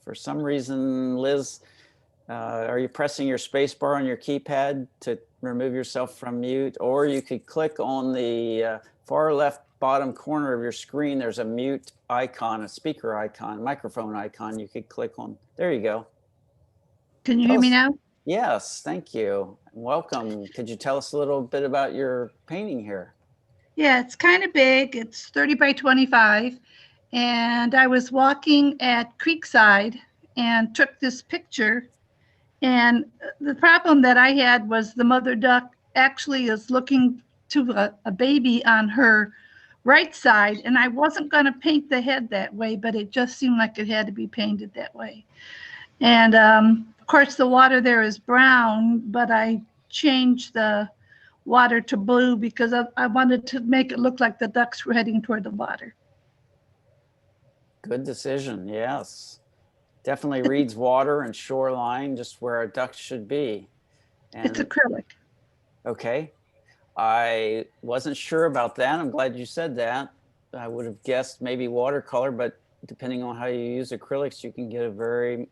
For some reason, Liz, are you pressing your space bar on your keypad to remove yourself from mute? Or you could click on the far left bottom corner of your screen. There's a mute icon, a speaker icon, microphone icon. You could click on. There you go. Can you hear me now? Yes, thank you. Welcome. Could you tell us a little bit about your painting here? Yeah, it's kind of big. It's 30 by 25. And I was walking at Creekside and took this picture. And the problem that I had was the mother duck actually is looking to a baby on her right side. And I wasn't going to paint the head that way, but it just seemed like it had to be painted that way. And of course, the water there is brown, but I changed the water to blue because I wanted to make it look like the ducks were heading toward the water. Good decision. Yes. Definitely reads water and shoreline just where a duck should be. It's And acrylic. okay. I wasn't sure about that. I'm glad you said that. I would have guessed maybe watercolor, but depending on how you use acrylics, you can get a very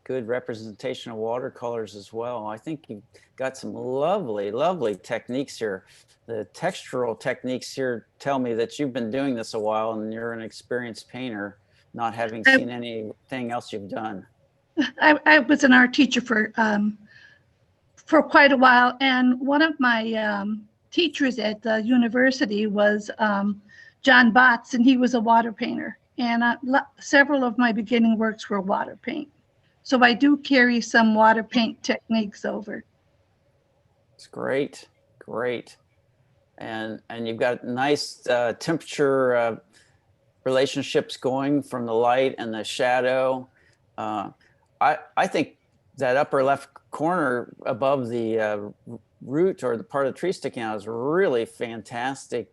good representation of watercolors as well. I think you've got some lovely, lovely techniques here. The textural techniques here tell me that you've been doing this a while and you're an experienced painter, not having seen anything else you've done. I was an art teacher for quite a while, and one of my teachers at the university was John Botts, and he was a water painter. And several of my beginning works were water paint. So I do carry some water paint techniques over. It's great, great. And you've got nice temperature relationships going from the light and the shadow. I think that upper left corner above the root or the part of the tree sticking out is really fantastic.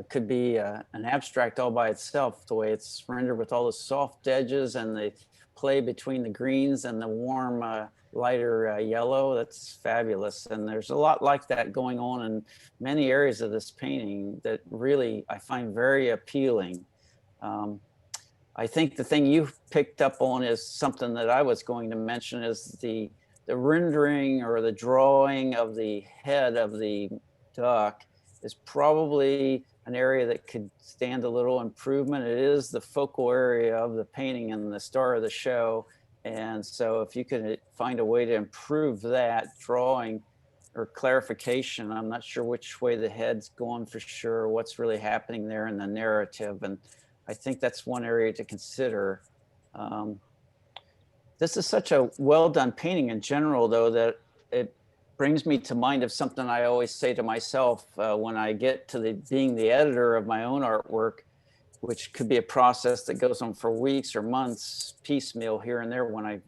Could be an abstract all by itself, the way it's rendered with all the soft edges and the play between the greens and the warm lighter yellow. That's fabulous. And there's a lot like that going on in many areas of this painting that really I find very appealing. I think the thing you picked up on is something that I was going to mention is the rendering or the drawing of the head of the duck is probably an area that could stand a little improvement. It is the focal area of the painting and the star of the show. And so if you could find a way to improve that drawing or clarification, I'm not sure which way the head's going for sure, what's really happening there in the narrative. And I think that's one area to consider. This is such a well done painting in general, though, that it brings me to mind of something I always say to myself when I get to being the editor of my own artwork, which could be a process that goes on for weeks or months, piecemeal here and there when I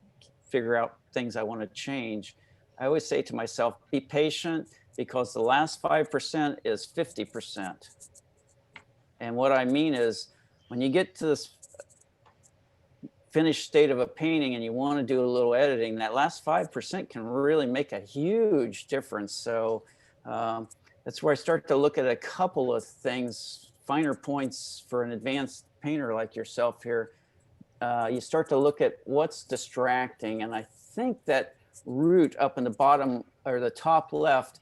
figure out things I want to change. I always say to myself, be patient because the last 5% is 50%. And what I mean is when you get to this finished state of a painting and you want to do a little editing, that last 5% can really make a huge difference. So that's where I start to look at a couple of things, finer points for an advanced painter like yourself here. You start to look at what's distracting. And I think that root up in the bottom or the top left,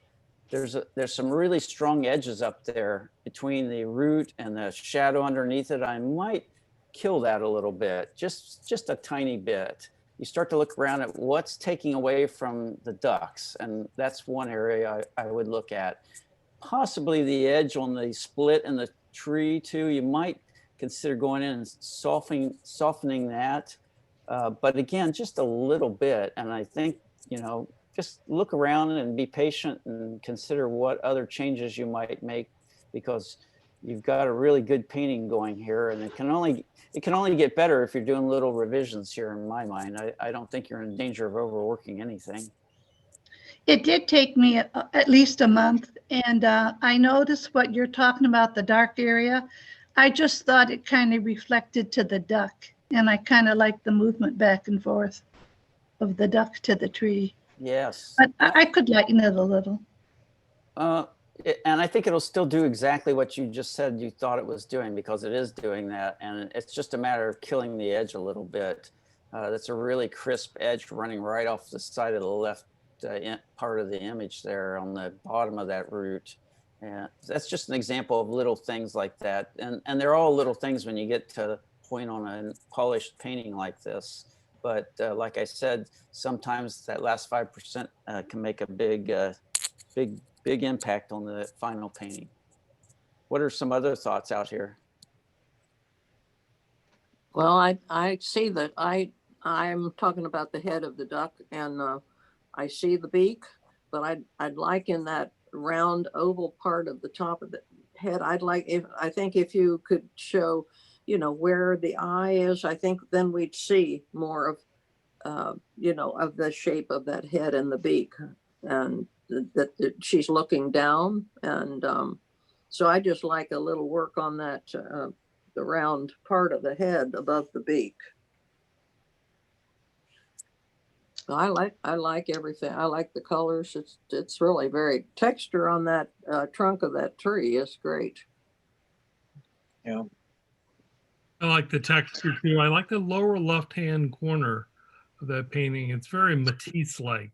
there's some really strong edges up there between the root and the shadow underneath it. I might kill that a little bit, just a tiny bit. You start to look around at what's taking away from the ducks, and that's one area I would look at. Possibly the edge on the split in the tree too. You might consider going in and softening that, but again, just a little bit. And I think, you know, just look around and be patient and consider what other changes you might make, because you've got a really good painting going here, and it can only get better if you're doing little revisions here in my mind. I don't think you're in danger of overworking anything. It did take me at least a month, and I noticed what you're talking about, the dark area. I just thought it kind of reflected to the duck, and I kind of like the movement back and forth of the duck to the tree. Yes. But I could lighten it a little. And I think it'll still do exactly what you just said you thought it was doing, because it is doing that. And it's just a matter of killing the edge a little bit. That's a really crisp edge running right off the side of the left part of the image there on the bottom of that root. And that's just an example of little things like that. And they're all little things when you get to the point on a polished painting like this. But like I said, sometimes that last 5% can make a big impact on the final painting. What are some other thoughts out here? Well, I see that I'm talking about the head of the duck, and I see the beak, but I'd like in that round oval part of the top of the head, I think if you could show, you know, where the eye is, I think then we'd see more of you know, of the shape of that head and the beak, and that she's looking down. And so I just like a little work on that, the round part of the head above the beak. I like everything. I like the colors. It's really very texture on that trunk of that tree is great. Yeah. I like the texture too. I like the lower left-hand corner of that painting. It's very Matisse-like.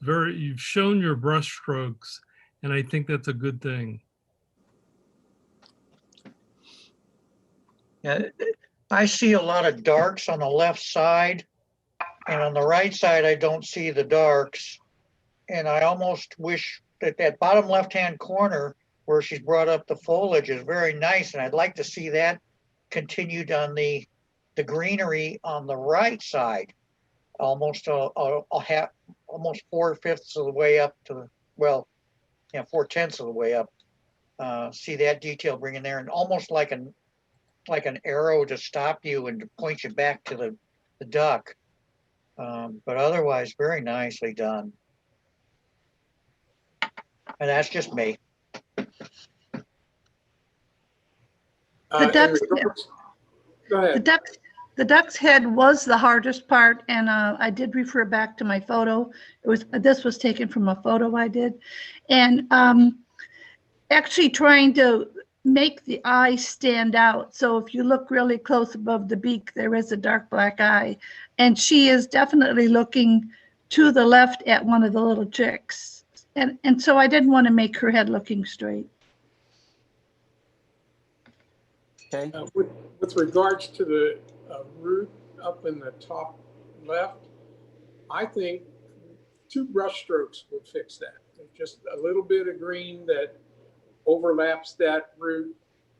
You've shown your brush strokes, and I think that's a good thing. Yeah, I see a lot of darks on the left side, and on the right side, I don't see the darks. And I almost wish that that bottom left-hand corner where she's brought up the foliage is very nice, and I'd like to see that continued on the greenery on the right side, almost almost 4/5 of the way up to the, well, yeah, 4/10 of the way up. See that detail bring in there, and almost like an arrow to stop you and to point you back to the duck. But otherwise, very nicely done. And that's just me. The duck's, Go ahead. the duck's head was the hardest part, and I did refer back to my photo. This was taken from a photo I did, and actually trying to make the eye stand out. So if you look really close above the beak, there is a dark black eye, and she is definitely looking to the left at one of the little chicks, and so I didn't want to make her head looking straight. Okay. With regards to the root up in the top left, I think 2 brush strokes would fix that. Just a little bit of green that overlaps that root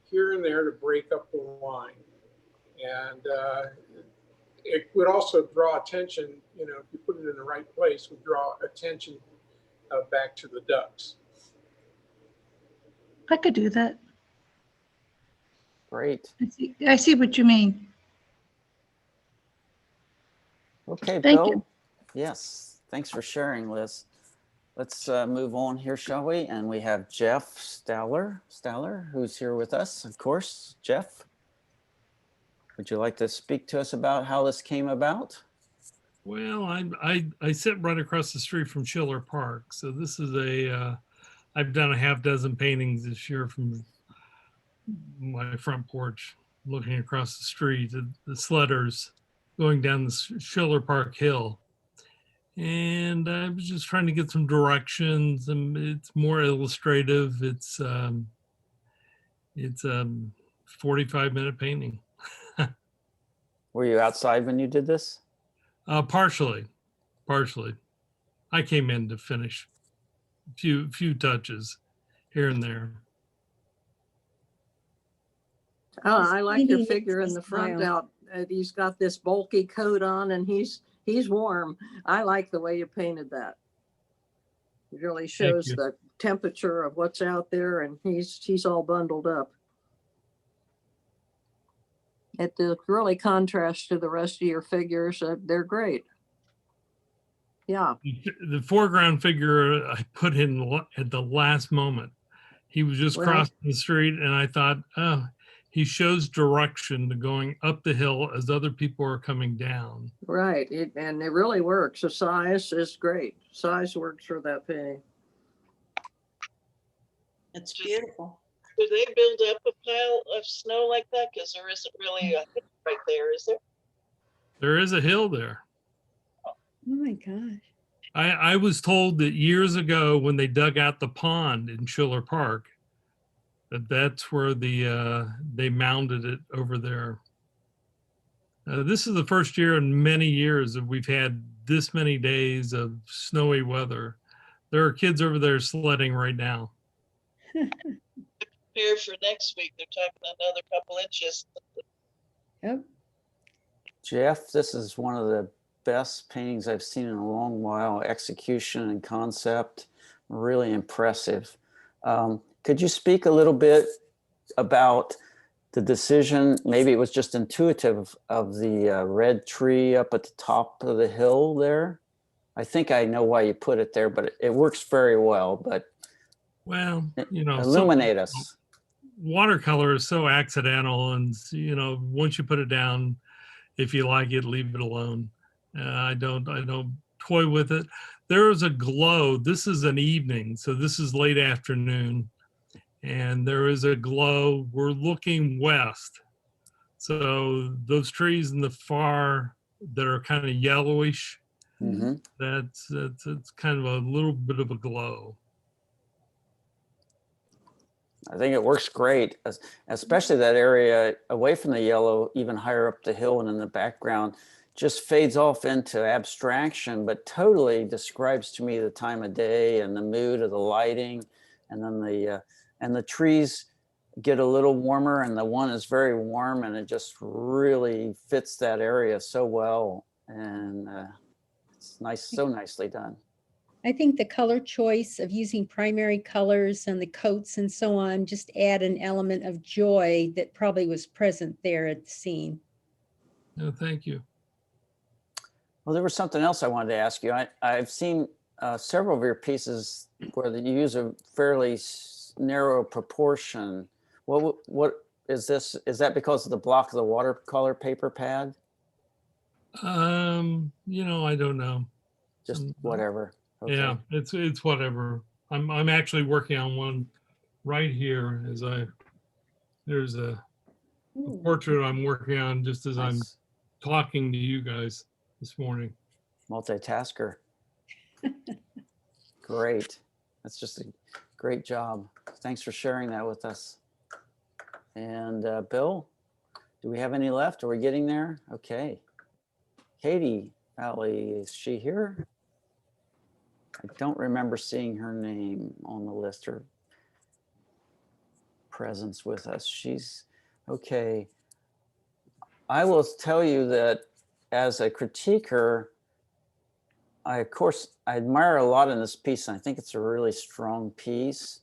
here and there to break up the line. And it would also draw attention, you know, if you put it in the right place, would draw attention back to the ducks. I could do that. Great. I see what you mean. Okay, Thank Bill. you. Yes, thanks for sharing, Liz. Let's move on here, shall we? And we have Jeff Stowler, who's here with us, of course. Jeff, would you like to speak to us about how this came about? Well, I sit right across the street from Schiller Park. So this is I've done a half dozen paintings this year from my front porch, looking across the street at the sledders going down the Schiller Park Hill. And I was just trying to get some directions, and it's more illustrative. It's a 45-minute painting. Were you outside when you did this? Partially. I came in to finish a few touches here and there. Oh, I like your Painting figure in makes the me front smile. out. He's got this bulky coat on, and he's warm. I like the way you painted that. It really shows you. the temperature of what's out there, and he's all bundled up. It really contrasts to the rest of your figures. They're great. Yeah. The foreground figure I put in at the last moment. He was just Well- crossing the street, and I thought, oh, he shows direction to going up the hill as other people are coming down. Right, and it really works. The size is great. Size works for that painting. It's beautiful. Do they build up a pile of snow like that? Because there isn't really a hill right there, is there? There is a hill there. Oh my gosh. I was told that years ago when they dug out the pond in Schiller Park, that's where they mounded it over there. This is the first year in many years that we've had this many days of snowy weather. There are kids over there sledding right now. Here for next week, they're talking another couple inches. Yep. Jeff, this is one of the best paintings I've seen in a long while. Execution and concept, really impressive. Could you speak a little bit about the decision, maybe it was just intuitive of the red tree up at the top of the hill there. I think I know why you put it there, but it works very well, but Well, illuminate us. Watercolor is so accidental, and once you put it down, if you like it, leave it alone. I don't toy with it. There is a glow. This is an evening, so this is late afternoon, and there is a glow. We're looking west, so those trees in the far that are kind of yellowish, that's it's kind of a little bit of a glow. I think it works great, especially that area away from the yellow, even higher up the hill and in the background, just fades off into abstraction, but totally describes to me the time of day and the mood of the lighting. And then the trees get a little warmer, and the one is very warm, and it just really fits that area so well. And it's nice, so nicely done. I think the color choice of using primary colors and the coats and so on just add an element of joy that probably was present there at the scene. No, thank you. Well, there was something else I wanted to ask you. I've seen several of your pieces where you use a fairly narrow proportion. What is this? Is that because of the block of the watercolor paper pad? I don't know. Just whatever. Okay. Yeah, it's whatever. I'm actually working on one right here there's a portrait I'm working on just as I'm talking to you guys this morning. Multitasker. Great. That's just a great job. Thanks for sharing that with us. And Bill, do we have any left? Are we getting there? Okay. Katie Valley, is she here? I don't remember seeing her name on the list or presence with us. She's okay. I will tell you that as a critiquer, I admire a lot in this piece, and I think it's a really strong piece.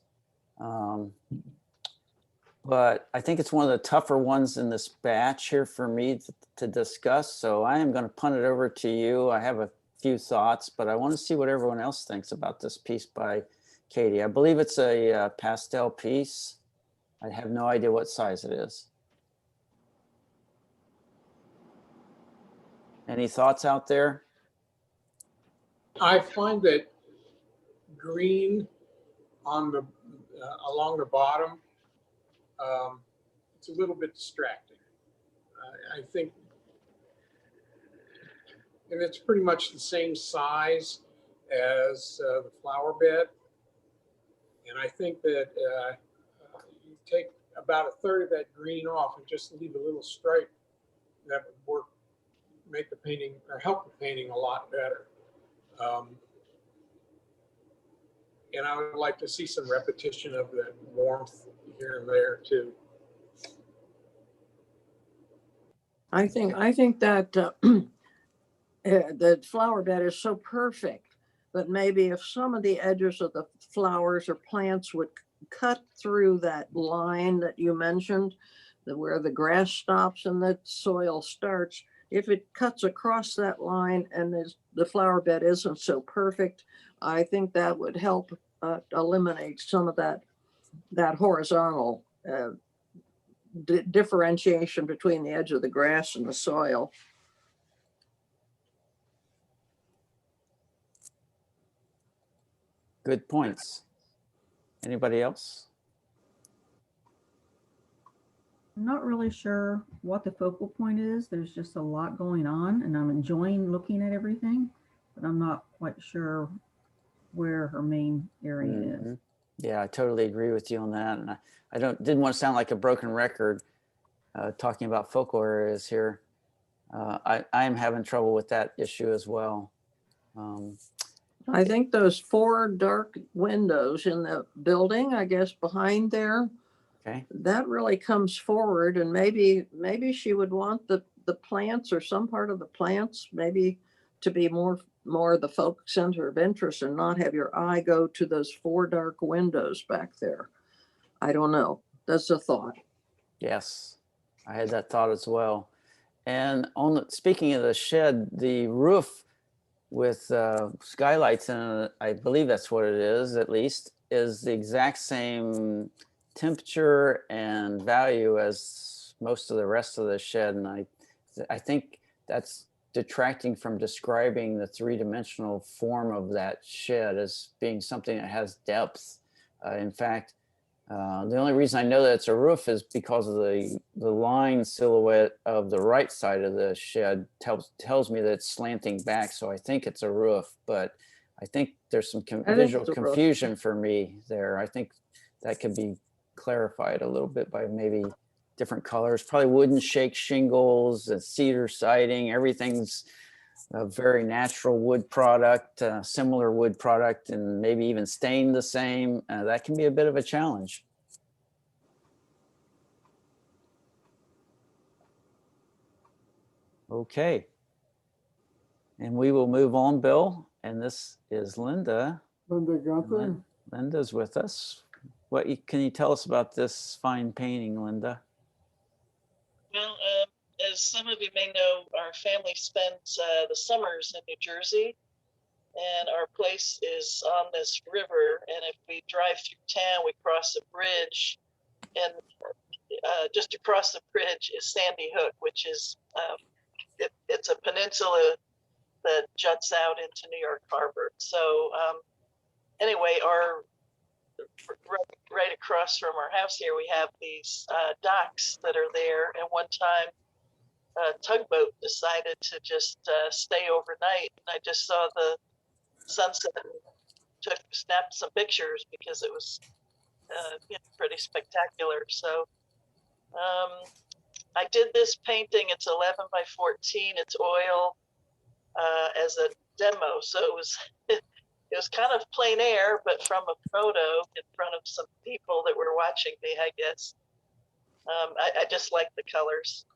But I think it's one of the tougher ones in this batch here for me to discuss. So I am going to punt it over to you. I have a few thoughts, but I want to see what everyone else thinks about this piece by Katie. I believe it's a pastel piece. I have no idea what size it is. Any thoughts out there? I find that green on the along the bottom, it's a little bit distracting. I think, and it's pretty much the same size as the flower bed. And I think that you take about a third of that green off and just leave a little stripe, that would work, make the painting or help the painting a lot better. And I would like to see some repetition of that warmth here and there too. I think that the flower bed is so perfect, but maybe if some of the edges of the flowers or plants would cut through that line that you mentioned, where the grass stops and the soil starts, if it cuts across that line and the flower bed isn't so perfect, I think that would help eliminate some of that horizontal differentiation between the edge of the grass and the soil. Good points. Anybody else? I'm not really sure what the focal point is. There's just a lot going on, and I'm enjoying looking at everything, but I'm not quite sure where her main area is. Yeah, I totally agree with you on that. And I didn't want to sound like a broken record talking about focal areas here. I am having trouble with that issue as well. I think those 4 dark windows in the building, I guess behind there, okay, that really comes forward, and maybe she would want the plants or some part of the plants maybe to be more the focus center of interest and not have your eye go to those 4 dark windows back there. I don't know. That's a thought. Yes, I had that thought as well. And on the, speaking of the shed, the roof with skylights in it, I believe that's what it is, at least, is the exact same temperature and value as most of the rest of the shed. And I think that's detracting from describing the three-dimensional form of that shed as being something that has depth. In fact, the only reason I know that it's a roof is because of the line silhouette of the right side of the shed tells me that it's slanting back. So I think it's a roof, but I think there's some visual confusion for me there. I think that could be clarified a little bit by maybe different colors, probably wooden shake shingles, cedar siding, everything's a very natural wood product, similar wood product, and maybe even stained the same. That can be a bit of a challenge. Okay. And we will move on, Bill. And this is Linda. Linda Gunther. Linda's with us. Can you tell us about this fine painting, Linda? Well, as some of you may know, our family spends the summers in New Jersey, and our place is on this river. And if we drive through town, we cross a bridge, and just across the bridge is Sandy Hook, which is it's a peninsula that juts out into New York Harbor. So anyway, right across from our house here, we have these docks that are there. And one time, a tugboat decided to just stay overnight. And I just saw the sunset and snapped some pictures because it was pretty spectacular. So I did this painting. It's 11 by 14. It's oil as a demo. So it was kind of plein air, but from a photo in front of some people that were watching me, I guess. I just like the colors.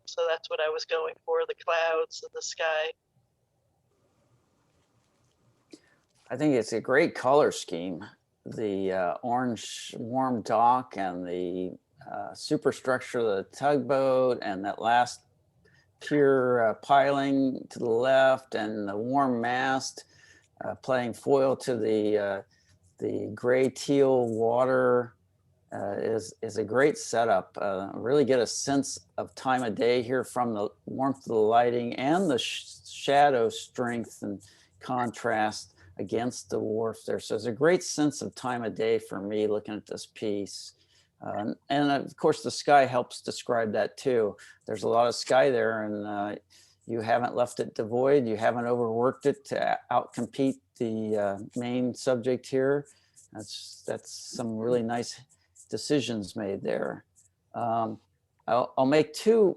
So that's what I was going for, the clouds and the sky. I think it's a great color scheme. The orange warm dock and the superstructure of the tugboat and that last pier piling to the left and the warm mast playing foil to the gray teal water is a great setup. Really get a sense of time of day here from the warmth of the lighting and the shadow strength and contrast against the wharf there. So it's a great sense of time of day for me looking at this piece. And of course the sky helps describe that too. There's a lot of sky there, and you haven't left it devoid. You haven't overworked it to outcompete the main subject here. That's some really nice decisions made there. I'll make two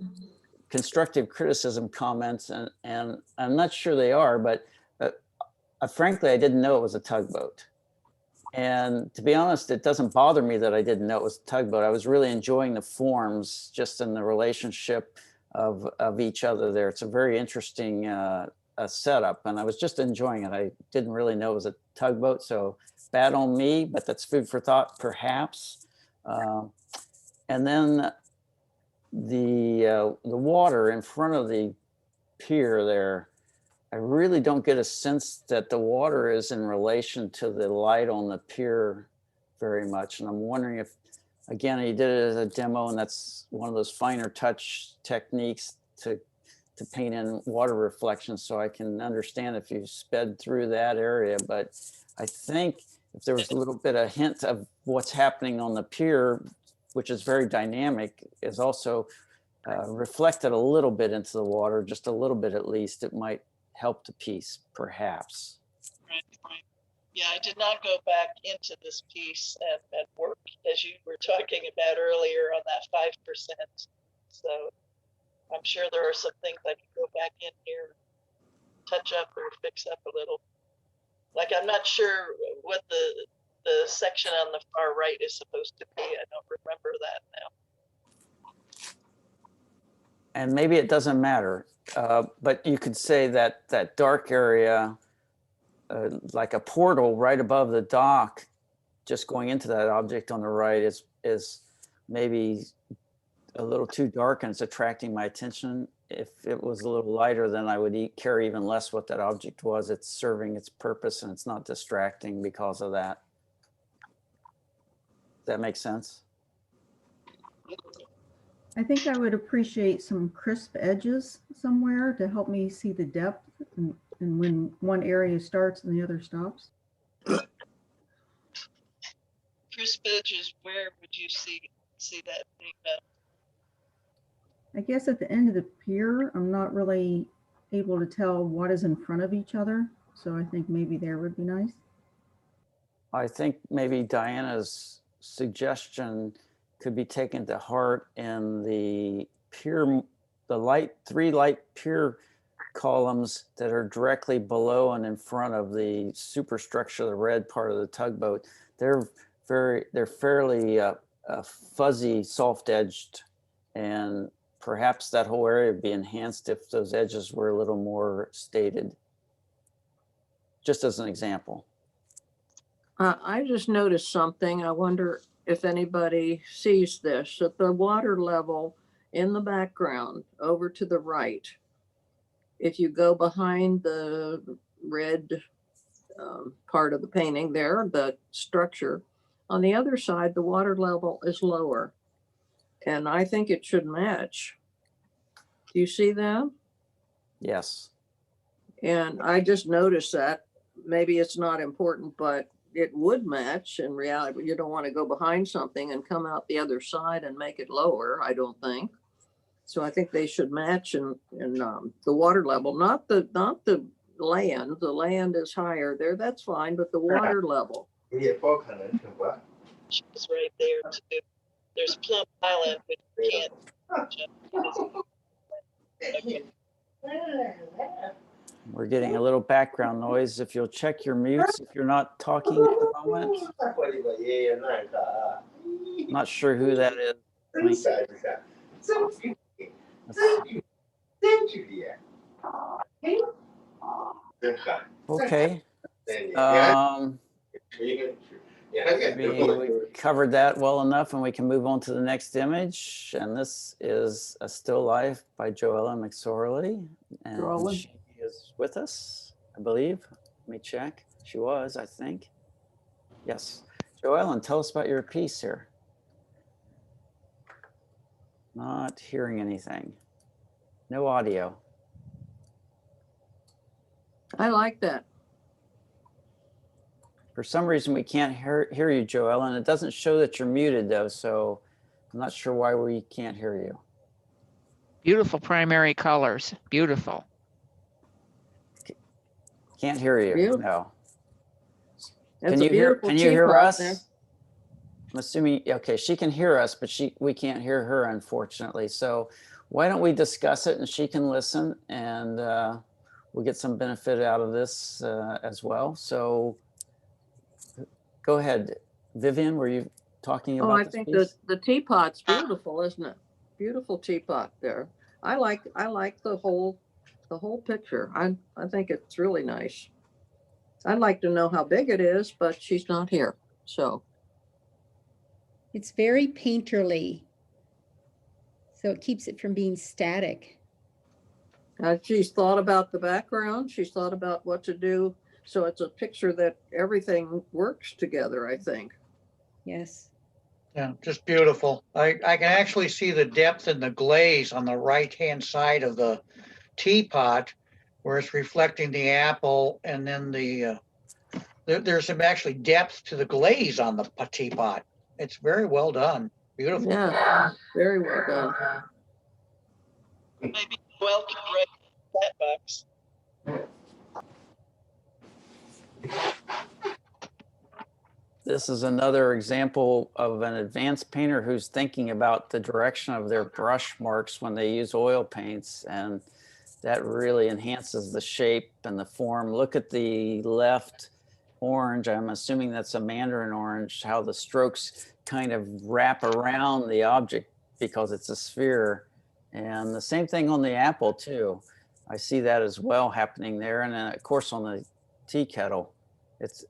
constructive criticism comments, and I'm not sure they are, but frankly, I didn't know it was a tugboat. And to be honest, it doesn't bother me that I didn't know it was a tugboat. I was really enjoying the forms just in the relationship of each other there. It's a very interesting setup, and I was just enjoying it. I didn't really know it was a tugboat, so bad on me, but that's food for thought, perhaps. And then the water in front of the pier there, I really don't get a sense that the water is in relation to the light on the pier very much. And I'm wondering if, again, he did it as a demo, and that's one of those finer touch techniques to paint in water reflections. So I can understand if you sped through that area. But I think if there was a little bit of hint of what's happening on the pier, which is very dynamic, is also reflected a little bit into the water, just a little bit at least, it might help the piece, perhaps. Right. Yeah, I did not go back into this piece and work, as you were talking about earlier, on that 5%. So I'm sure there are some things I can go back in here, touch up or fix up a little. Like, I'm not sure what the section on the far right is supposed to be. I don't remember that now. And maybe it doesn't matter, but you could say that that dark area, like a portal right above the dock, just going into that object on the right is maybe a little too dark and it's attracting my attention. If it was a little lighter, then I would care even less what that object was. It's serving its purpose and it's not distracting because of that. Does that make sense? I think I would appreciate some crisp edges somewhere to help me see the depth and when one area starts and the other stops. Crisp edges, where would you see that being done? I guess at the end of the pier, I'm not really able to tell what is in front of each other. So I think maybe there would be nice. I think maybe Diana's suggestion could be taken to heart in the pier, the three light pier columns that are directly below and in front of the superstructure, the red part of the tugboat. They're fairly fuzzy, soft edged, and perhaps that whole area would be enhanced if those edges were a little more stated. Just as an example. I just noticed something. I wonder if anybody sees this, at the water level in the background over to the right. If you go behind the red part of the painting there, the structure, on the other side, the water level is lower. And I think it should match. Do you see that? Yes. And I just noticed that. Maybe it's not important, but it would match in reality. You don't want to go behind something and come out the other side and make it lower, I don't think. So I think they should match in the water level, not the land. The land is higher there, that's fine, but the water level. She's right there too. There's Plum Island, but you can't. Okay. We're getting a little background noise. If you'll check your mutes, if you're not talking at the moment. Not sure who that is. Okay. Maybe we covered that well enough and we can move on to the next image. And this is a still life by Joella McSorley. And she is with us, I believe. Let me check. She was, I think. Yes. Joellen, tell us about your piece here. Not hearing anything. No audio. I like that. For some reason, we can't hear you, Joellen. It doesn't show that you're muted, though, so I'm not sure why we can't hear you. Beautiful primary colors. Beautiful. Can't hear you. Beautiful. No. That's Can a you hear? beautiful Can you hear teapot us? there. I'm assuming. Okay, she can hear us, but we can't hear her, unfortunately. So why don't we discuss it and she can listen, and we'll get some benefit out of this as well. So go ahead, Vivian. Were you talking about? Oh, I this think piece? the teapot's beautiful, isn't it? Beautiful teapot there. I like the whole picture. I think it's really nice. I'd like to know how big it is, but she's not here. So It's very painterly. So it keeps it from being static. she's thought about the background. She's thought about what to do. So it's a picture that everything works together, I think. Yes. Yeah, just beautiful. I can actually see the depth in the glaze on the right-hand side of the teapot where it's reflecting the apple, and then there's some actually depth to the glaze on the teapot. It's very well done. Beautiful. Yeah, very well done. Maybe well can write that box. This is another example of an advanced painter who's thinking about the direction of their brush marks when they use oil paints, and that really enhances the shape and the form. Look at the left orange. I'm assuming that's a mandarin orange, how the strokes kind of wrap around the object because it's a sphere. And the same thing on the apple too. I see that as well happening there. And then of course on the tea kettle, it's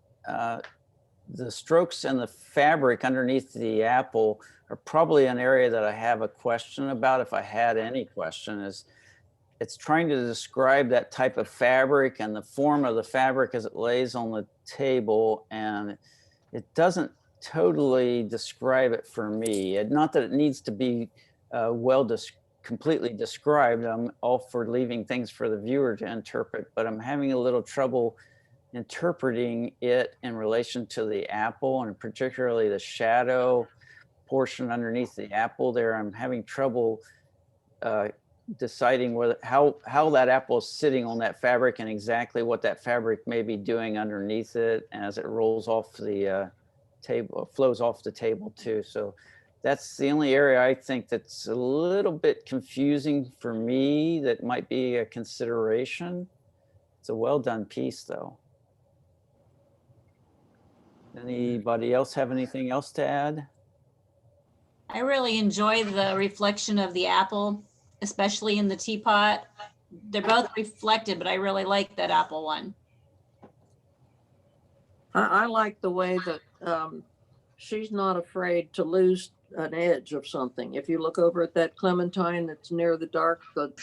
the strokes and the fabric underneath the apple are probably an area that I have a question about, if I had any question. Is it's trying to describe that type of fabric and the form of the fabric as it lays on the table, and it doesn't totally describe it for me. Not that it needs to be completely described. I'm all for leaving things for the viewer to interpret, but I'm having a little trouble interpreting it in relation to the apple, and particularly the shadow portion underneath the apple there. I'm having trouble deciding how that apple is sitting on that fabric and exactly what that fabric may be doing underneath it as it rolls off the table, flows off the table too. So that's the only area I think that's a little bit confusing for me. That might be a consideration. It's a well done piece though. Anybody else have anything else to add? I really enjoy the reflection of the apple, especially in the teapot. They're both reflected, but I really like that apple one. I like the way that she's not afraid to lose an edge of something. If you look over at that clementine that's near the dark, the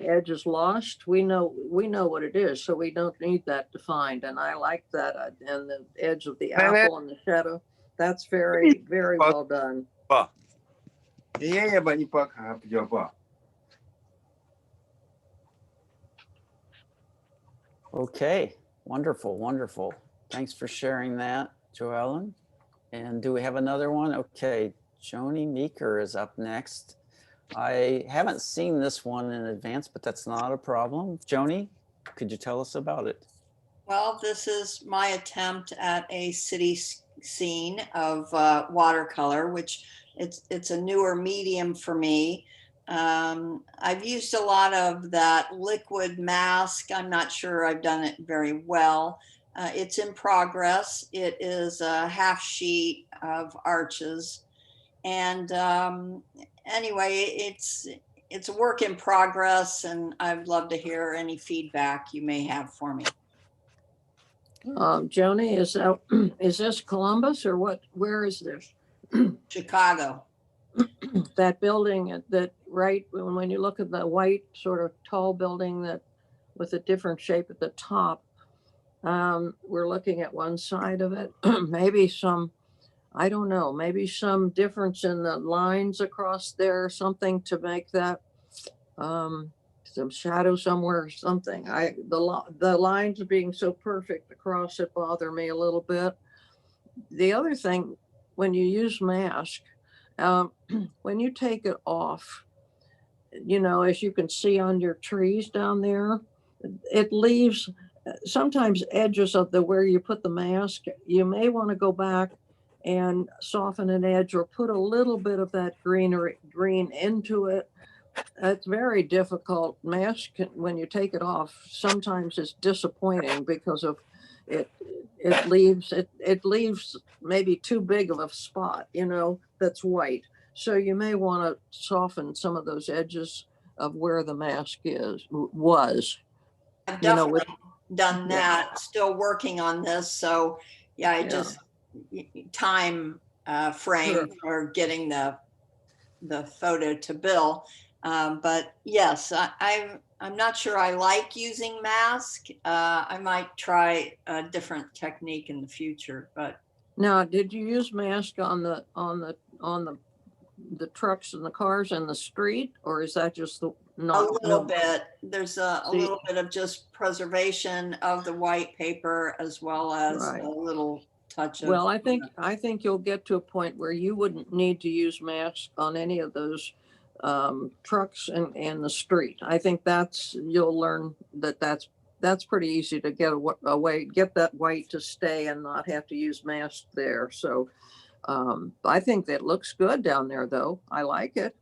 edge is lost. We know what it is, so we don't need that defined. And I like that. And the edge of the apple and the shadow, that's very, very well done. Okay, wonderful, wonderful. Thanks for sharing that, Joellen. And do we have another one? Okay, Joni Meeker is up next. I haven't seen this one in advance, but that's not a problem. Joni, could you tell us about it? Well, this is my attempt at a city scene of watercolor, which it's a newer medium for me. I've used a lot of that liquid mask. I'm not sure I've done it very well. It's in progress. It is a half sheet of arches. And anyway, it's a work in progress, and I'd love to hear any feedback you may have for me. Joni, is this Columbus or what? Where is this? Chicago. That building that right when you look at the white sort of tall building that with a different shape at the top, we're looking at one side of it. Maybe some, I don't know, maybe some difference in the lines across there, something to make that some shadow somewhere or something. The lines being so perfect across it bother me a little bit. The other thing, when you use mask, when you take it off, you know, as you can see on your trees down there, it leaves sometimes edges of where you put the mask. You may want to go back and soften an edge or put a little bit of that green into it. It's very difficult. Mask, when you take it off, sometimes it's disappointing because of it leaves maybe too big of a spot, you know, that's white. So you may want to soften some of those edges of where the mask was. I've definitely done that. Still working on this. So yeah, I just time frame for getting the photo to Bill. But yes, I'm not sure I like using mask. I might try a different technique in the future. But now, did you use mask on the trucks and the cars in the street, or is that just not? A little bit. There's a little bit of just preservation of the white paper as well as a little touch of. Well, I think you'll get to a point where you wouldn't need to use masks on any of those trucks and the street. I think you'll learn that's pretty easy to get get that white to stay and not have to use masks there. So I think that looks good down there though. I like it.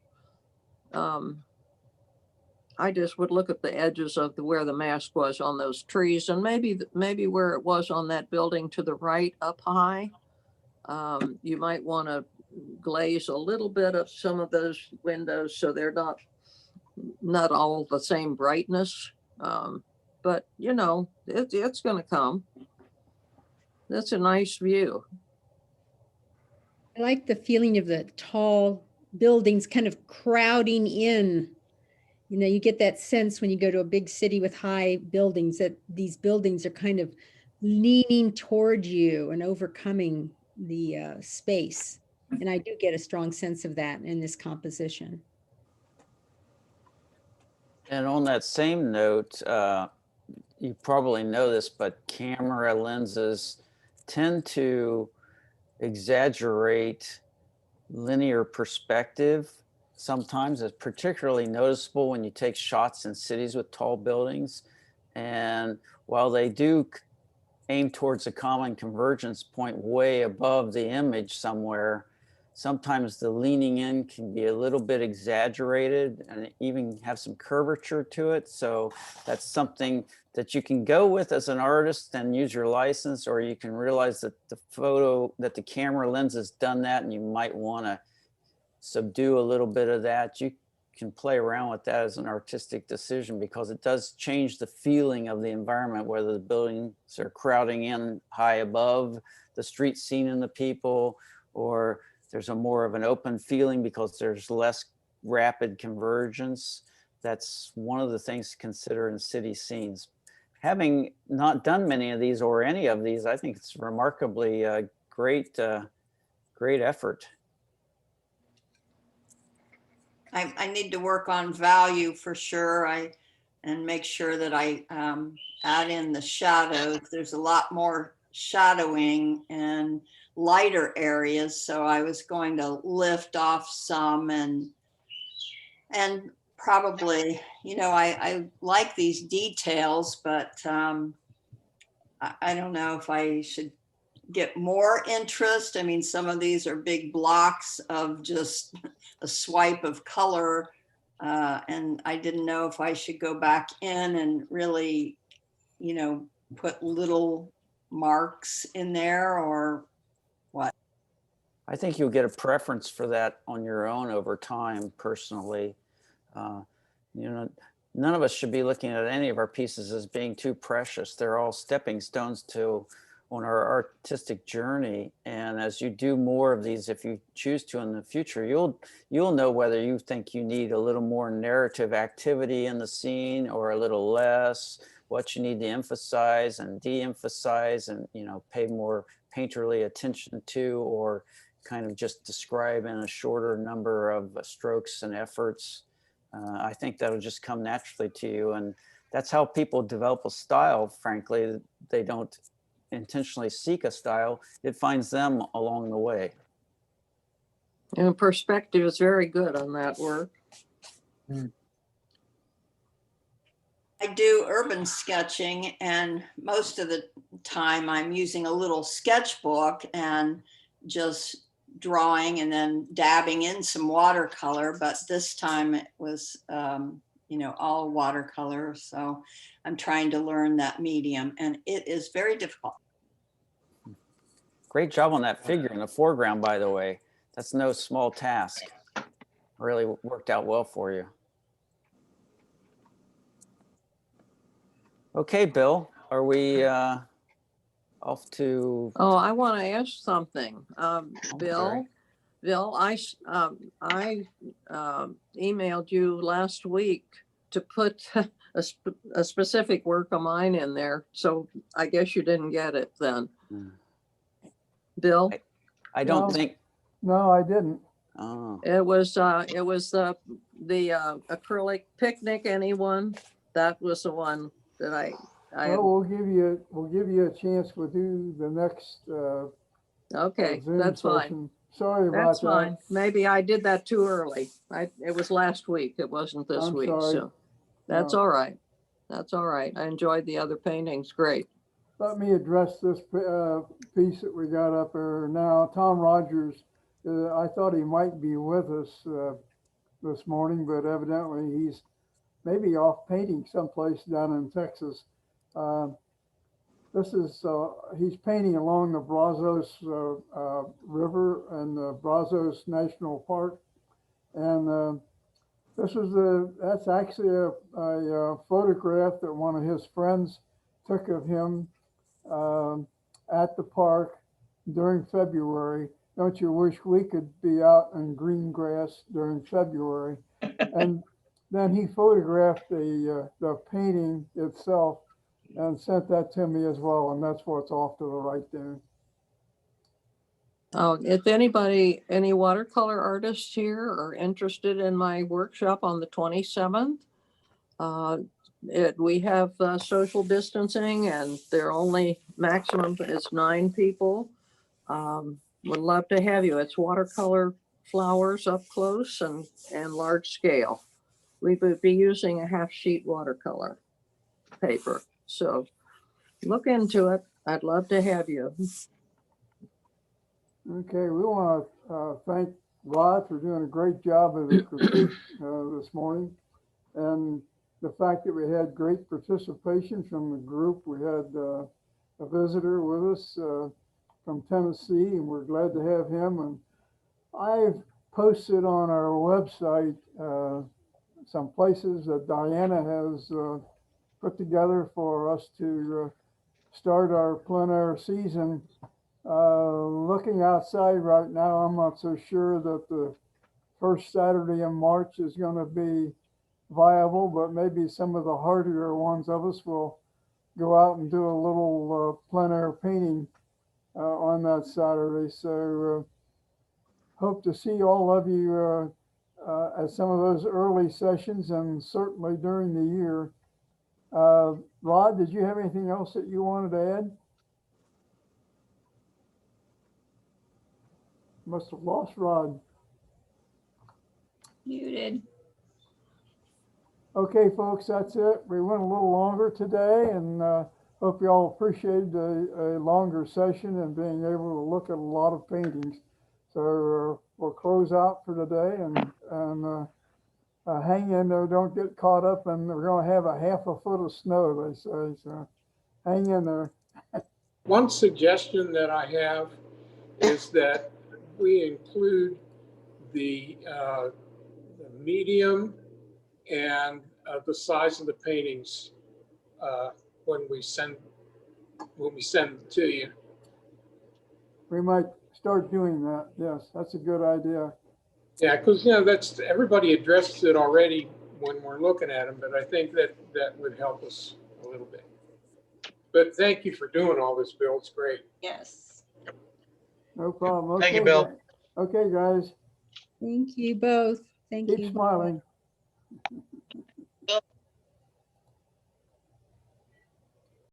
I just would look at the edges of where the mask was on those trees, and maybe where it was on that building to the right up high. You might want to glaze a little bit of some of those windows so they're not all the same brightness. But you know, it's going to come. That's a nice view. I like the feeling of the tall buildings kind of crowding in. You know, you get that sense when you go to a big city with high buildings that these buildings are kind of leaning toward you and overcoming the space. And I do get a strong sense of that in this composition. And on that same note, you probably know this, but camera lenses tend to exaggerate linear perspective. Sometimes it's particularly noticeable when you take shots in cities with tall buildings. And while they do aim towards a common convergence point way above the image somewhere, sometimes the leaning in can be a little bit exaggerated and even have some curvature to it. So that's something that you can go with as an artist and use your license, or you can realize that the camera lens has done that and you might want to subdue a little bit of that. You can play around with that as an artistic decision, because it does change the feeling of the environment, whether the buildings are crowding in high above the street scene and the people, or there's a more of an open feeling because there's less rapid convergence. That's one of the things to consider in city scenes. Having not done many of these or any of these, I think it's remarkably great effort. I need to work on value for sure. And make sure that I add in the shadows. There's a lot more shadowing and lighter areas. So I was going to lift off some and probably, you know, I like these details, but I don't know if I should get more interest. I mean, some of these are big blocks of just a swipe of color. And I didn't know if I should go back in and really, you know, put little marks in there or what. I think you'll get a preference for that on your own over time, personally. You know, none of us should be looking at any of our pieces as being too precious. They're all stepping stones on our artistic journey. And as you do more of these, if you choose to in the future, you'll know whether you think you need a little more narrative activity in the scene or a little less, what you need to emphasize and de-emphasize and, you know, pay more painterly attention to, or kind of just describe in a shorter number of strokes and efforts. I think that'll just come naturally to you. And that's how people develop a style, frankly. They don't intentionally seek a style, it finds them along the way. And perspective is very good on that work. I do urban sketching, and most of the time I'm using a little sketchbook and just drawing and then dabbing in some watercolor. But this time it was, you know, all watercolor. So I'm trying to learn that medium, and it is very difficult. Great job on that figure in the foreground, by the way. That's no small task. Really worked out well for you. Okay, Bill, are we off to? Oh, I want to ask something. sorry. Bill, I emailed you last week to put a specific work of mine in there. So I guess you didn't get it then. Bill? I don't think. No, I didn't. Oh. It was the acrylic picnic, anyone? That was the one that I Well, we'll give you a chance. We'll do the next. Okay, Zoom that's fine. session. Sorry about That's that. fine. Maybe I did that too early. It was last week. It wasn't this I'm week. sorry. So that's No. all right. That's all right. I enjoyed the other paintings. Great. Let me address this piece that we got up there now. Tom Rogers, I thought he might be with us this morning, but evidently he's maybe off painting someplace down in Texas. This is, he's painting along the Brazos River and the Brazos National Park. And that's actually a photograph that one of his friends took of him at the park during February. Don't you wish we could be out in green grass during February? And then he photographed the painting itself and sent that to me as well. And that's what's off to the right there. If anybody, any watercolor artists here are interested in my workshop on the 27th, we have social distancing and their only maximum is 9 people. Would love to have you. It's watercolor flowers up close and large scale. We would be using a half sheet watercolor paper. So look into it. I'd love to have you. Okay, we want to thank Rod for doing a great job of the critique this morning. And the fact that we had great participation from the group. We had a visitor with us from Tennessee, and we're glad to have him. And I've posted on our website some places that Diana has put together for us to start our plein air season. Looking outside right now, I'm not so sure that the first Saturday in March is going to be viable, but maybe some of the hardier ones of us will go out and do a little plein air painting on that Saturday. So hope to see all of you at some of those early sessions and certainly during the year. Rod, did you have anything else that you wanted to add? Must have lost Rod. Muted. Okay, folks, that's it. We went a little longer today, and hope you all appreciated a longer session and being able to look at a lot of paintings. So we'll close out for today and hang in there. Don't get caught up, and we're going to have a half a foot of snow, they say. So hang in there. One suggestion that I have is that we include the medium and the size of the paintings when we send them to you. We might start doing that. Yes, that's a good idea. Yeah, because that's everybody addresses it already when we're looking at them, but I think that would help us a little bit. But thank you for doing all this, Bill. It's great. Yes. No problem. Okay, Thank you, Bill. Okay, guys. Thank you both. Thank you. Keep smiling.